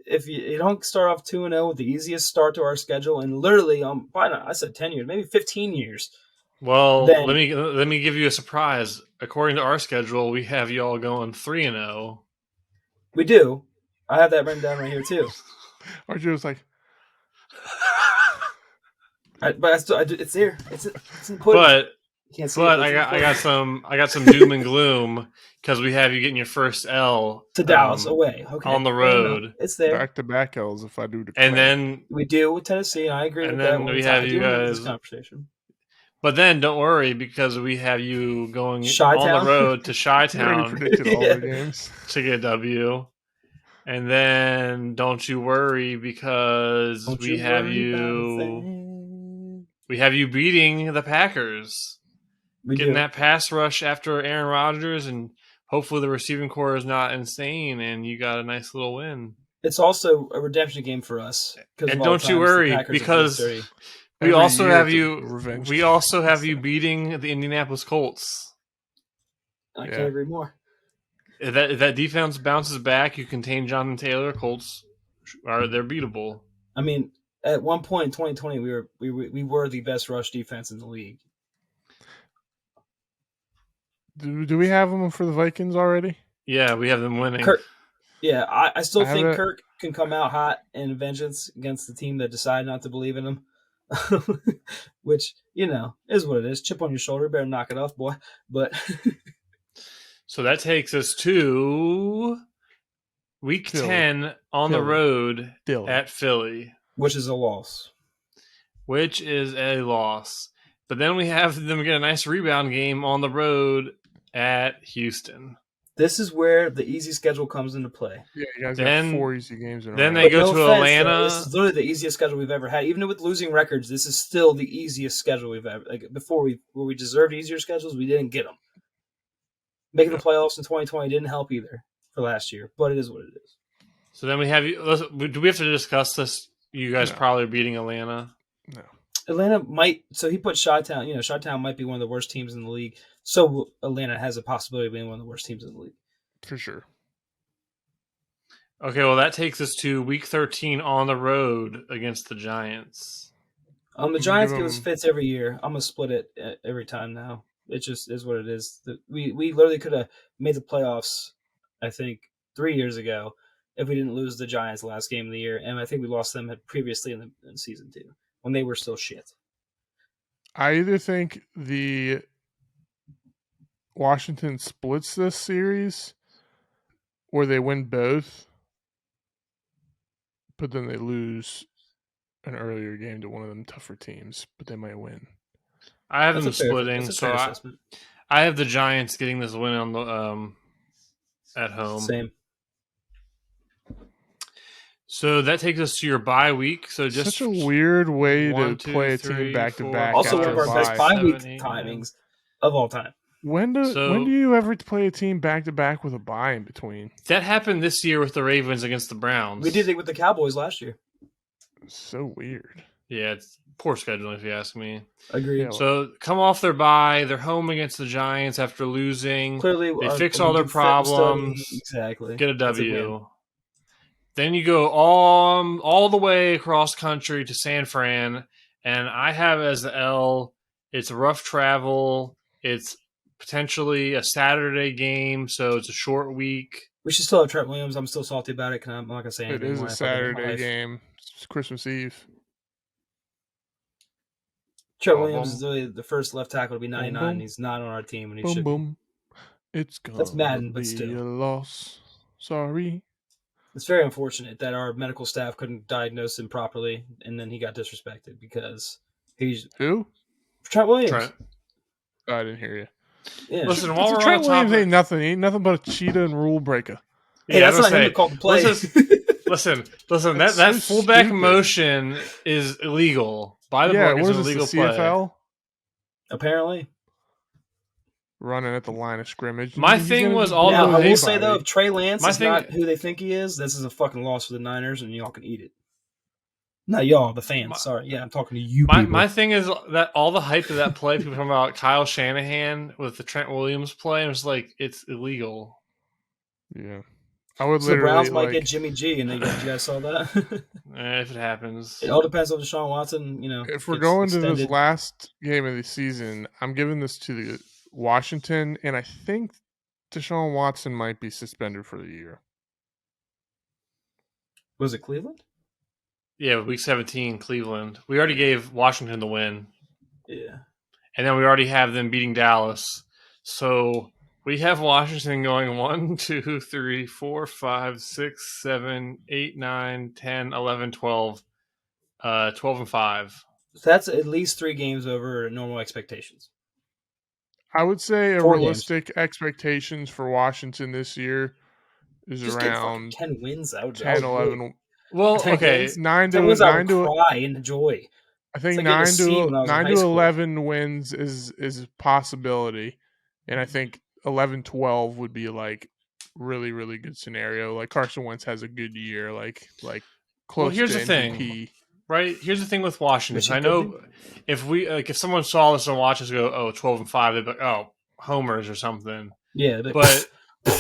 if you don't start off 2-0 with the easiest start to our schedule, and literally, I said 10 years, maybe 15 years. Well, let me give you a surprise. According to our schedule, we have you all going 3-0. We do. I have that written down right here too. RJ was like, it's there. It's important. But I got some doom and gloom because we have you getting your first L to Dallas away on the road. It's there. Back-to-back L's if I do declare. And then we do with Tennessee, and I agree with that. And then we have you guys this conversation. But then don't worry because we have you going Chi-town? on the road to Chi-town predicted all the games to get a W. And then don't you worry because we have you beating the Packers. getting that pass rush after Aaron Rodgers, and hopefully the receiving core is not insane, and you got a nice little win. It's also a redemption game for us. And don't you worry, because we also have you beating the Indianapolis Colts. I can't agree more. If that defense bounces back, you contain Jonathan Taylor. Colts they're beatable. I mean, at one point in 2020, we were the best rush defense in the league. Do we have them for the Vikings already? Yeah, we have them winning. I still think Kirk can come out hot in vengeance against the team that decided not to believe in him. Which, is what it is. Chip on your shoulder, better knock it off, boy. But so that takes us to week 10 on the road at Philly. Which is a loss. But then we have them get a nice rebound game on the road at Houston. This is where the easy schedule comes into play. Yeah, you guys have 4 easy games in a row. Then they go to Atlanta. This is literally the easiest schedule we've ever had. Even with losing records, this is still the easiest schedule we've ever. Like before, where we deserved easier schedules, we didn't get them. Making the playoffs in 2020 didn't help either for last year, but it is what it is. So then we have you. Do we have to discuss this? You guys probably beating Atlanta. No. Atlanta might. So he put Chi-Town. Chi-Town might be one of the worst teams in the league. So Atlanta has a possibility of being one of the worst teams in the league. For sure. Okay, well, that takes us to week 13 on the road against the Giants. The Giants give us fits every year. I'm going to split it every time now. It just is what it is. We literally could have made the playoffs, I think, 3 years ago if we didn't lose the Giants last game of the year. And I think we lost them previously in season 2 when they were still shit. I either think the Washington splits this series or they win both, but then they lose an earlier game to one of them tougher teams, but they might win. I have them splitting, so I have the Giants getting this win on the at home. Same. So that takes us to your bye week. So just such a weird way to play a team back to back. Also one of our best bye week timings of all time. When do you ever play a team back to back with a bye in between? That happened this year with the Ravens against the Browns. We did it with the Cowboys last year. So weird. Yeah, it's poor scheduling if you ask me. Agreed. So come off their bye, they're home against the Giants after losing. Clearly, they fix all their problems. Exactly. Get a W. Then you go all the way across country to San Fran, and I have as the L. It's rough travel. It's potentially a Saturday game, so it's a short week. We should still have Trent Williams. I'm still salty about it. I'm not going to say anything. It is a Saturday game. It's Christmas Eve. Trent Williams is really the first left tackle to be 99, and he's not on our team, and he should be. It's gonna That's Madden, but still. Be a loss. Sorry. It's very unfortunate that our medical staff couldn't diagnose him properly, and then he got disrespected because he's... Who? Trent Williams. Trent. Oh, I didn't hear you. Yeah. Listen, while we're Trent on Williams topic... ain't nothing but a cheetah and rule breaker. Hey, that's not him to call the play. Listen. That so fullback stupid. Motion is illegal. By the book, it's an illegal play. CFL? Apparently. Running at the line of scrimmage. My thing was all I will say, though, if Trey Lance is not who they think he is, this is a fucking loss for the Niners, and y'all can eat it. Not y'all, the fans. Sorry. Yeah, I'm talking to you people. My thing is that all the hype of that play, people talking about Kyle Shanahan with the Trent Williams play, and it's like, it's illegal. Yeah. I would so the Browns might get Jimmy G, and you guys saw that? If it happens. It all depends on Deshaun Watson. If we're going to this last game of the season, I'm giving this to the Washington, and I think Deshaun Watson might be suspended for the year. Was it Cleveland? Yeah, week 17, Cleveland. We already gave Washington the win. Yeah. And then we already have them beating Dallas. So we have Washington going 1, 2, 3, 4, 5, 6, 7, 8, 9, 10, 11, 12. 12-5. So that's at least 3 games over normal expectations. I would say a realistic expectations for Washington this year is just around 10 wins. 10, 11. Well, okay. 9 to cry and enjoy. I think like getting a C when I was in 9 high to school. 11 wins is a possibility, and I think 11-12 would be like really really good scenario. Like Carson Wentz has a good year, like Well, close here's to the thing, MVP. right? Here's the thing with Washington. So Which it I could know if someone saw this and watched us go, 12-5, they'd be like, oh, homers or something. Yeah, But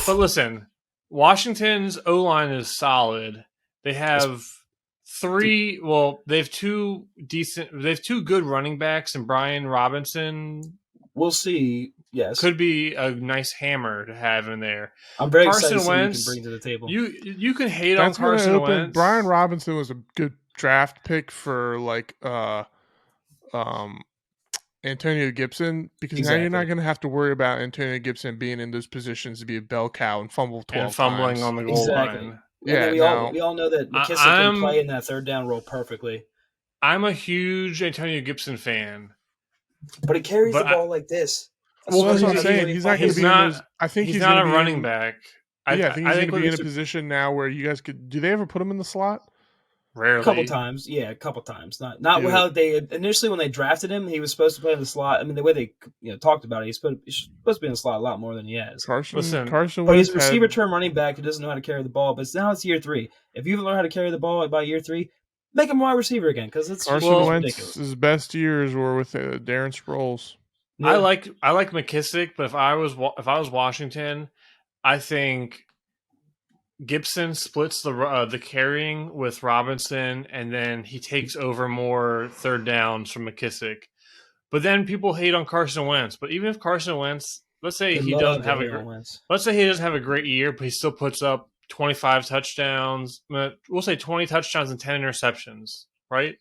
listen, Washington's O line is solid. They have three. Well, they have two decent. They have two good running backs, and Brian Robinson we'll see. Yes, could be a nice hammer to have in there. I'm very excited to Carson see what he can Wentz, bring to the table. you can hate on That's going to Carson open. Wentz. Brian Robinson was a good draft pick for like Antonio Gibson, because now you're not going to have to worry about Antonio Gibson being in those positions to be a bell cow and fumble 12 and fumbling times. on the goal Exactly. line. Yeah, and then we all know that McKissick can play in that third down role perfectly. I'm a huge Antonio Gibson fan, but he carries the ball like this. Well, that's what I'm saying. He's not going to be in those. I think he's not a running back. I think he's going to be in a position now where you guys could. Do they ever put him in the slot? Rarely. A couple times. Not how they initially when they drafted him, he was supposed to play in the slot. I mean, the way they talked about it, he's supposed to be in the slot a lot more than he has. Carson, but he's a receiver turn running back who doesn't know how to carry the ball. But now it's year 3. If you haven't learned how to carry the ball by year 3, make him a wide receiver again, because it's Carson ridiculous. Wentz's best years were with Darren Sproles. Yeah. I like McKissick, but if I was Washington, I think Gibson splits the carrying with Robinson, and then he takes over more third downs from McKissick. But then people hate on Carson Wentz. But even if Carson Wentz, let's say he doesn't have a great year, but he still puts up 25 touchdowns. We'll say 20 touchdowns and 10 interceptions, right?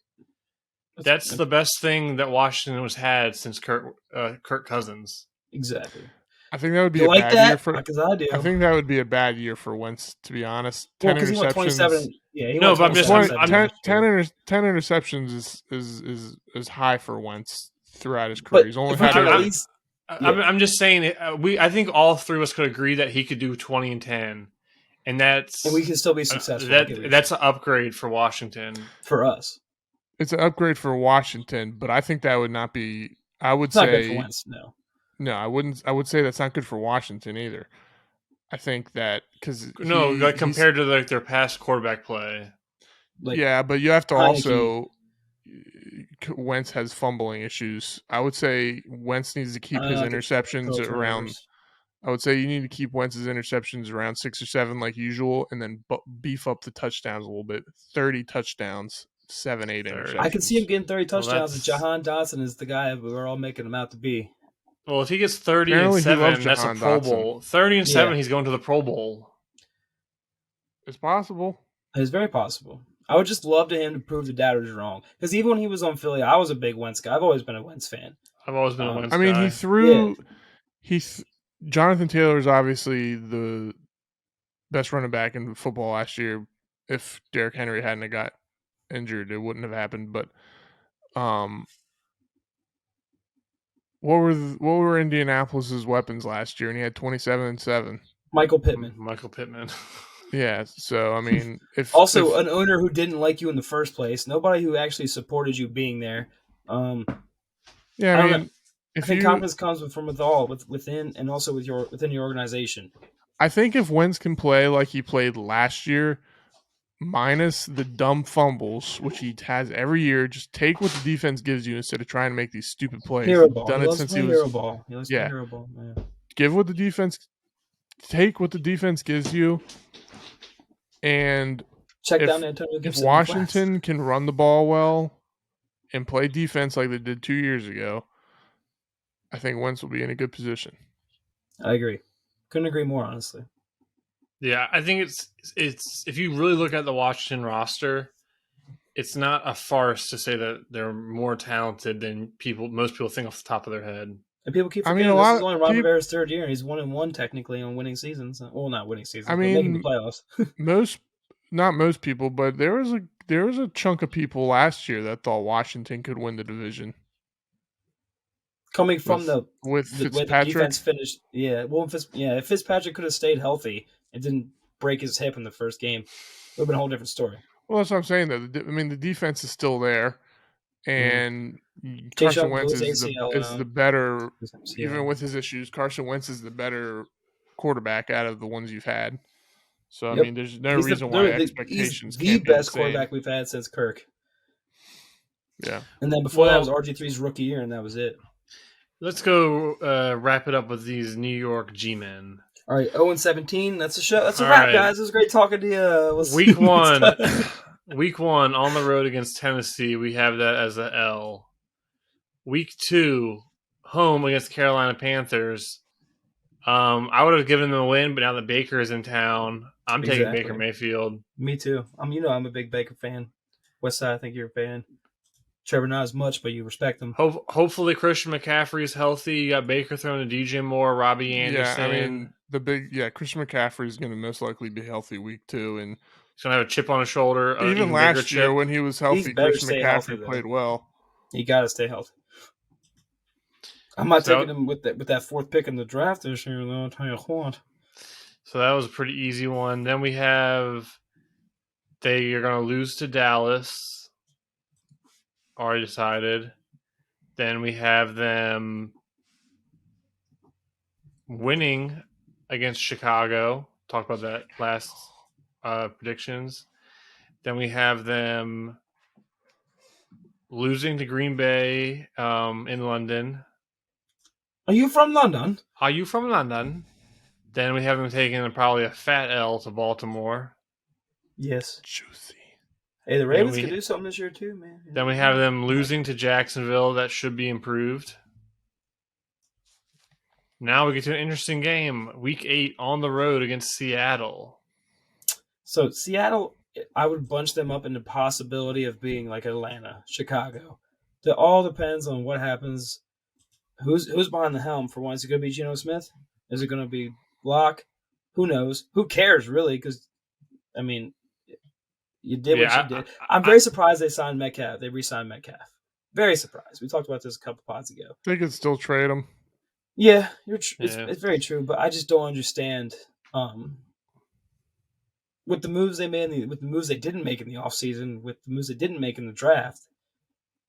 That's the best thing that Washington has had since Kirk Cousins. Exactly. I think that would be a bad year for. Because I do. I think that would be a bad year for Wentz, to be honest. 10 interceptions. He went 27. Yeah, he went 10 interceptions is high for Wentz throughout his career. He's only had. I'm just saying. I think all three of us could agree that he could do 20 and 10, and we can still be successful. That's an upgrade for Washington. For us, it's an upgrade for Washington, but I think that would not be. I would it's say not good for Wentz, no. No, I wouldn't. I would say that's not good for Washington either. I think that because compared to their past quarterback play. Yeah, but you have to also. Wentz has fumbling issues. I would say Wentz needs to keep his interceptions around. I would say you need to keep Wentz's interceptions around 6 or 7 like usual, and then beef up the touchdowns a little bit. 30 touchdowns, 7, 8 interceptions. I can see him getting 30 touchdowns. And Jahan Dotson is the guy we're all making him out to be. Well, if he gets 30 and 7, that's a Pro Bowl. 30 and 7, he's going to the Pro Bowl. It's possible. It's very possible. I would just love to him to prove the doubters wrong. Because even when he was on Philly, I was a big Wentz guy. I've always been a Wentz fan. I've always been a Wentz guy. I mean, he threw. Yeah. Jonathan Taylor is obviously the best running back in football last year. If Derrick Henry hadn't got injured, it wouldn't have happened. But, what were Indianapolis's weapons last year? And he had 27 and 7. Michael Pittman. Yeah, so I mean, if an owner who didn't like you in the first place, nobody who actually supported you being there. Yeah, I mean, I think confidence comes from within and also within your organization. I think if Wentz can play like he played last year, minus the dumb fumbles, which he has every year, just take what the defense gives you instead of trying to make these stupid plays. Hero ball. Done it since he was hero ball. Hero ball. Yeah. Give what the defense. Take what the defense gives you, and check down Antonio Gibson. If Washington can run the ball well and play defense like they did 2 years ago, I think Wentz will be in a good position. I agree. Couldn't agree more, honestly. Yeah, I think it's if you really look at the Washington roster, it's not a farce to say that they're more talented than most people think off the top of their head. And people keep forgetting this is only Ron Rivera's third year, and he's 1-1 technically on winning seasons. Well, not winning seasons. But making the playoffs. Not most people, but there was a chunk of people last year that thought Washington could win the division. Coming from with Fitzpatrick, the defense finished. Yeah, well, if Fitzpatrick could have stayed healthy and didn't break his hip in the first game, it would have been a whole different story. Well, that's what I'm saying. Though, the defense is still there. and Chase Carson Young Wentz blew his ACL is the better, Yeah. even with his issues. Carson Wentz is the better quarterback out of the ones you've had. So I mean, there's no reason why expectations he's can't the be best the same. quarterback we've had since Kirk. Yeah, and then before that was RG3's rookie year, and that was it. Let's go wrap it up with these New York G-men. All right, 0-17. That's a show. That's a wrap, guys. It was great talking to you. Week 1, Week 1 on the road against Tennessee. We have that as a L. Week 2, home against Carolina Panthers. I would have given them a win, but now that Baker is in town, I'm taking Baker Mayfield. Me too. I'm a big Baker fan. Westside, I think you're a fan. Trevor, not as much, but you respect him. Hopefully Christian McCaffrey is healthy. You got Baker throwing to DJ Moore, Robbie Anderson. Yeah, I mean, Christian McCaffrey is going to most likely be healthy week 2. And he's going to have a chip on his shoulder. Even last year when he was healthy, Christian McCaffrey played well. He got to stay healthy. I'm not taking him with that 4th pick in the draft this year, though. I'll tell you what. So that was a pretty easy one. Then we have they are going to lose to Dallas. Already decided. Then we have them winning against Chicago. Talked about that last predictions. Then we have them losing to Green Bay in London. Are you from London? Are you from London? Then we have them taking probably a fat L to Baltimore. Yes. Juicy. Hey, the Ravens could do something this year too, man. Then we have them losing to Jacksonville. That should be improved. Now we get to an interesting game. Week 8 on the road against Seattle. So Seattle, I would bunch them up in the possibility of being like Atlanta, Chicago. It all depends on what happens. Who's behind the helm for one? Is it going to be Geno Smith? Is it going to be Locke? Who knows? Who cares, really? Because, I mean, you did what you did. I'm very surprised they signed Metcalf. They re-signed Metcalf. Very surprised. We talked about this a couple pods ago. They could still trade him. Yeah, it's very true, but I just don't understand with the moves they made, with the moves they didn't make in the offseason, with the moves they didn't make in the draft.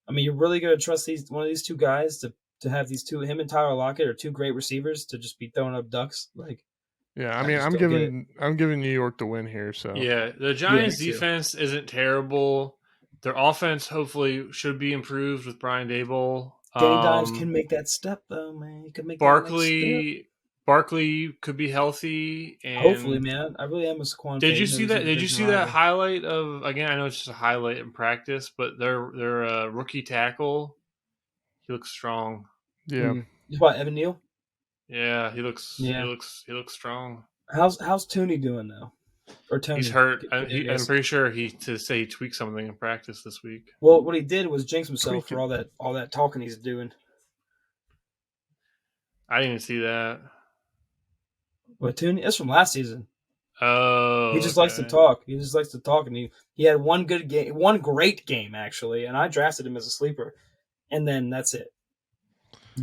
I mean, you're really going to trust one of these two guys to have these two, him and Tyler Lockett, are two great receivers to just be throwing up ducks? Like, yeah, I mean, I'm giving New York the win here. So yeah, the Giants' defense isn't terrible. Their offense hopefully should be improved with Brian Daboll. Danny Dimes can make that step though, man. He could make Barkley could be healthy. And hopefully, man. I really am a Saquon. Did you see that? Did you see that highlight of, again? I know it's just a highlight in practice, but their rookie tackle, he looks strong. Yeah. What, Evan Neal? Yeah, he looks strong. How's Tooney doing though? Or Tony? He's hurt. I'm pretty sure he tweaked something in practice this week. Well, what he did was jinx himself for all that talking he's doing. I didn't even see that. What, Tooney? That's from last season. Oh, he just likes to talk. He just likes to talk, and he had one great game actually, and I drafted him as a sleeper, and then that's it.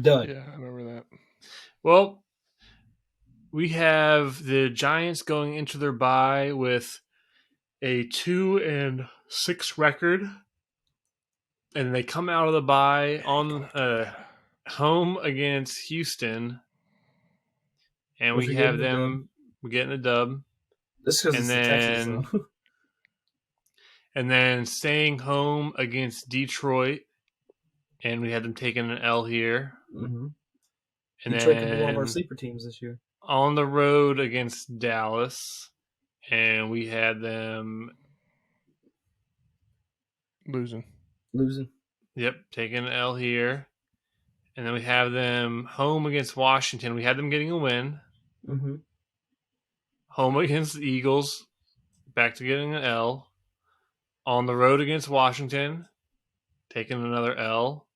Done. Yeah, I remember that. Well, we have the Giants going into their bye with a 2-6 record, and they come out of the bye on home against Houston, and we have them getting a dub. This because it's the Texans, though. And then staying home against Detroit, and we had them taking an L here. Mm-hmm. And Detroit could be one of our sleeper teams this year. On the road against Dallas, and we had them losing. Yep, taking an L here. And then we have them home against Washington. We had them getting a win. Mm-hmm. Home against the Eagles, back to getting an L. On the road against Washington, taking another L.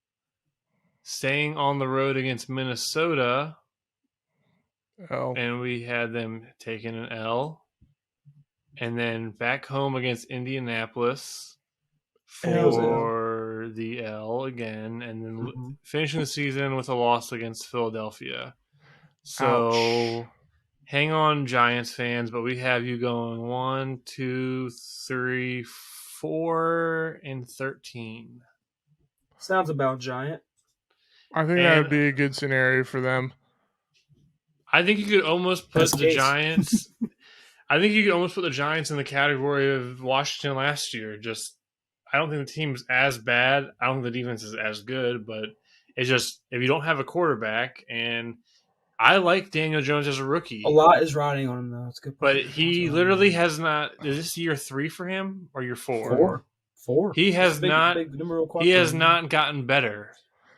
Staying on the road against Minnesota, L. And we had them taking an L. And then back home against Indianapolis for the L again. And then finishing the season with a loss against Philadelphia. So hang on, Giants fans, but we have you going 1, 2, 3, 4, and 13. Sounds about giant. I think that would be a good scenario for them. I think you could almost put Best the case. Giants. I think you could almost put the Giants in the category of Washington last year. Just, I don't think the team's as bad. I don't think the defense is as good, but it's just if you don't have a quarterback, and I like Daniel Jones as a rookie. A lot is riding on him, though. It's a good point. But he literally has not. Is this year 3 for him or year 4? 4. He has not. He has not gotten better.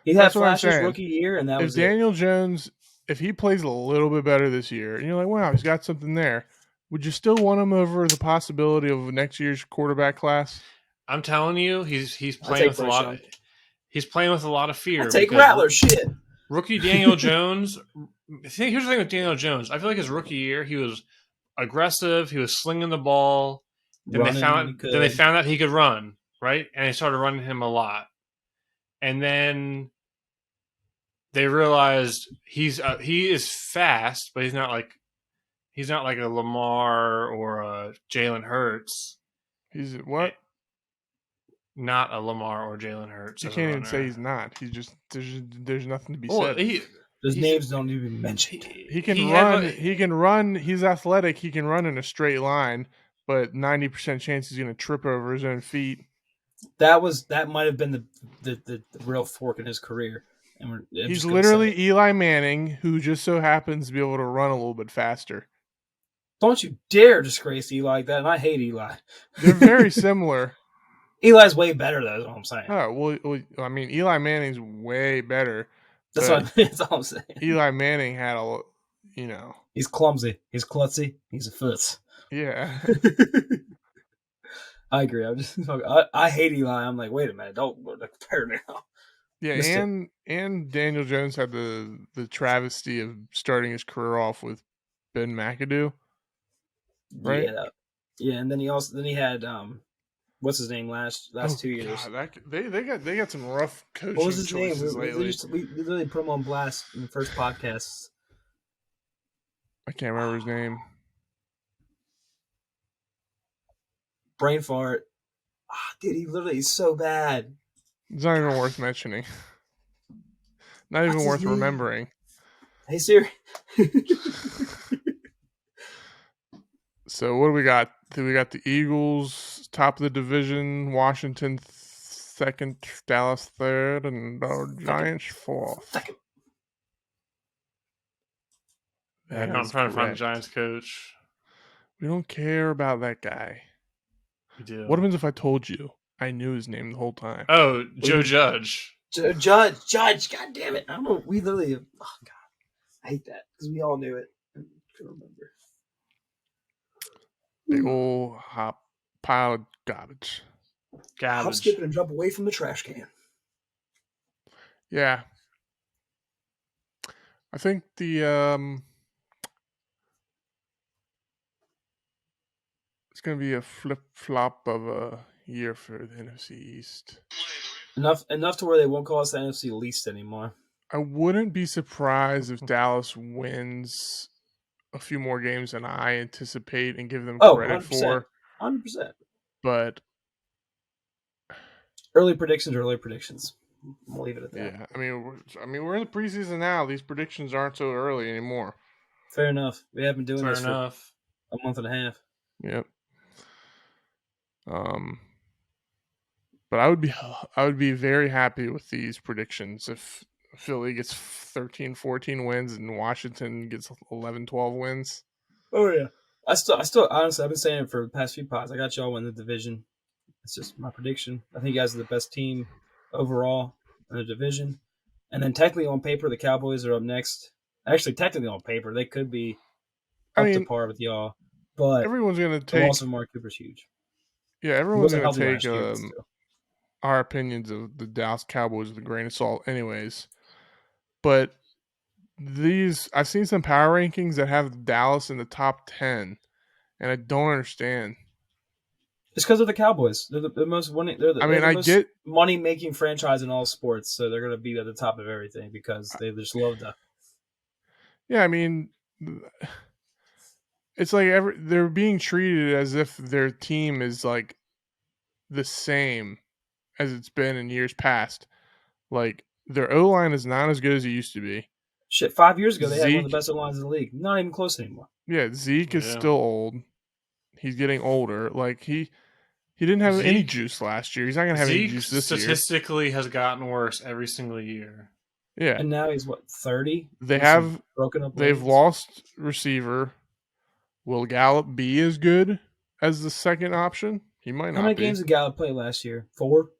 He had flashes rookie year, and that was Daniel Jones, if he plays a little bit better this year, and you're like, wow, he's got something there, would you still want him over the possibility of next year's quarterback class? I'm telling you, he's playing with a lot. He's playing with a lot of fear. Take Rattler shit. Rookie Daniel Jones. Here's the thing with Daniel Jones. I feel like his rookie year, he was aggressive. He was slinging the ball. Then they found out he could run, right? And they started running him a lot. And then they realized he is fast, but he's not like a Lamar or a Jalen Hurts. He's what? Not a Lamar or Jalen Hurts. You can't even say he's not. He's just there's nothing to be said. His names don't even be mentioned. He can run. He can run. He's athletic. He can run in a straight line, but 90% chance he's going to trip over his own feet. That might have been the real fork in his career. And he's literally Eli Manning, who just so happens to be able to run a little bit faster. Don't you dare disgrace Eli like that, and I hate Eli. They're very similar. Eli's way better, though, is what I'm saying. Oh, well, I mean, Eli Manning's way better. That's all I'm saying. Eli Manning had He's clumsy. He's klutzy. He's a futz. Yeah. I agree. I hate Eli. I'm like, wait a minute. Don't compare now. Yeah, and Daniel Jones had the travesty of starting his career off with Ben McAdoo. Right? Yeah, and then he had what's his name last 2 years? God, they got some rough coaching. What was his name? Lately. We literally put him on blast in the first podcast. I can't remember his name. Brain fart. Dude, he's so bad. It's not even worth mentioning. Not even worth remembering. Hey Siri. So what do we got? We got the Eagles top of the division, Washington second, Dallas third, and our Giants fourth. I'm trying to find the Giants coach. We don't care about that guy. We do. What happens if I told you I knew his name the whole time? Oh, Joe Judge. Judge. God damn it! I don't know. We literally. Oh God, I hate that because we all knew it. I can't remember. Big old pile of garbage. Hop, skip, and jump away from the trash can. Yeah. I think it's going to be a flip-flop of a year for the NFC East. Enough to where they won't call us the NFC least anymore. I wouldn't be surprised if Dallas wins a few more games than I anticipate and give them credit 100%, for. 100%. But early predictions. We'll leave it at that. Yeah, I mean, we're in the preseason now. These predictions aren't so early anymore. Fair enough. We have been doing this for a month and a half. Yep. But I would be very happy with these predictions if Philly gets 13, 14 wins and Washington gets 11, 12 wins. Oh yeah. I still honestly I've been saying it for the past few pods. I got y'all win the division. It's just my prediction. I think you guys are the best team overall in the division. And then technically on paper the Cowboys are up next. Actually, technically on paper, they could be up to par with y'all. But everyone's gonna take the loss of Mark Cooper's huge. Yeah, everyone's gonna take our opinions of the Dallas Cowboys with a grain of salt anyways. But I've seen some power rankings that have Dallas in the top 10, and I don't understand. It's because of the Cowboys. They're the most money. Most money-making franchise in all sports, so they're going to be at the top of everything because they just love that. Yeah, I mean, it's like they're being treated as if their team is like the same as it's been in years past. Like, their O-line is not as good as it used to be. Shit, 5 years ago, they had one of Zeke- the best lines in the league. Not even close anymore. Yeah, Zeke is Yeah. still old. He's getting older. Like, he didn't have any Zeke- juice last year. He's not going to have any Zeke juice this year. statistically has gotten worse every single year. Yeah. And now he's, 30? They've legs. lost receiver. Will Gallup be as good as the second option? He might not be. How many games did Gallup play last year? 4?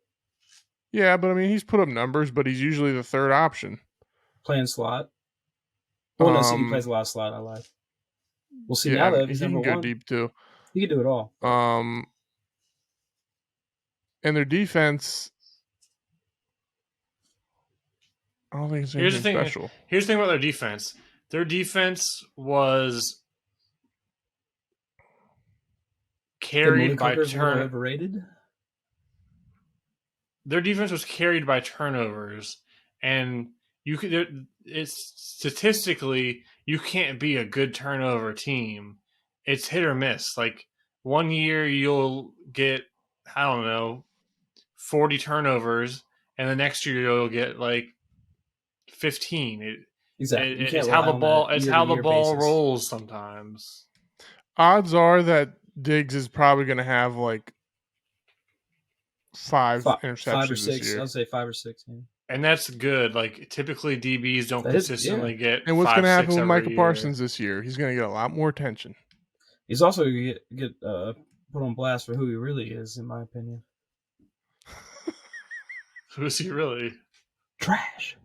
Yeah, but I mean, he's put up numbers, but he's usually the third option. Playing slot. Well, no, he plays a lot of slot. I lied. We'll see now, though, if he's he number can go 1. deep, too. He can do it all. And their defense, I don't think it's anything special. Here's the thing about their defense. Their defense was carried by overrated. Their defense was carried by turnovers, and it's statistically you can't be a good turnover team. It's hit or miss. Like, one year you'll get, I don't know, 40 turnovers, and the next year you'll get like 15. Exactly. It's how the ball rolls sometimes. Odds are that Diggs is probably going to have like five interceptions 5 or 6. this year. I'll say 5 or 6. Yeah. And that's good. Like, typut DBs don't consistently get. And what's going to happen with Micah Parsons this year? He's going to get a lot more attention. He's also going to get put on blast for who he really is, in my opinion. Who is he really? Trash.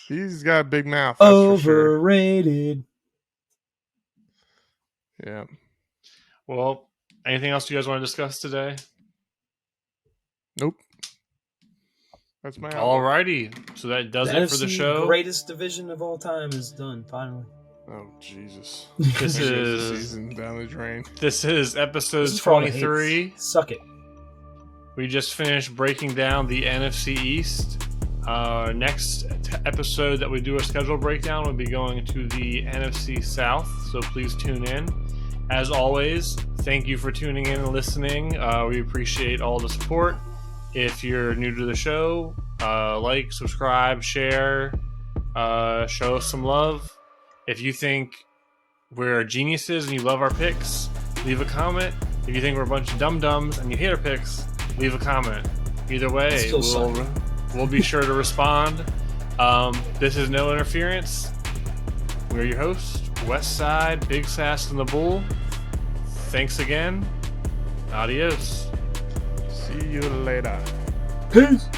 He's got a big mouth. Overrated. Yeah. Well, anything else you guys want to discuss today? Nope. That's my Alrighty. So that does it for the show. The greatest division of all time is done, finally. Oh, Jesus. This is season down the drain. This is episode 23. Suck it. We just finished breaking down the NFC East. Next episode that we do a schedule breakdown will be going to the NFC South, so please tune in. As always, thank you for tuning in and listening. We appreciate all the support. If you're new to the show, like, subscribe, share, show us some love. If you think we're geniuses and you love our picks, leave a comment. If you think we're a bunch of dum-dums and you hate our picks, leave a comment. Either way, we'll be sure to respond. This is No Interference. We're your hosts, Westside, Big Sass, and the Bull. Thanks again. Adios. See you later. Peace.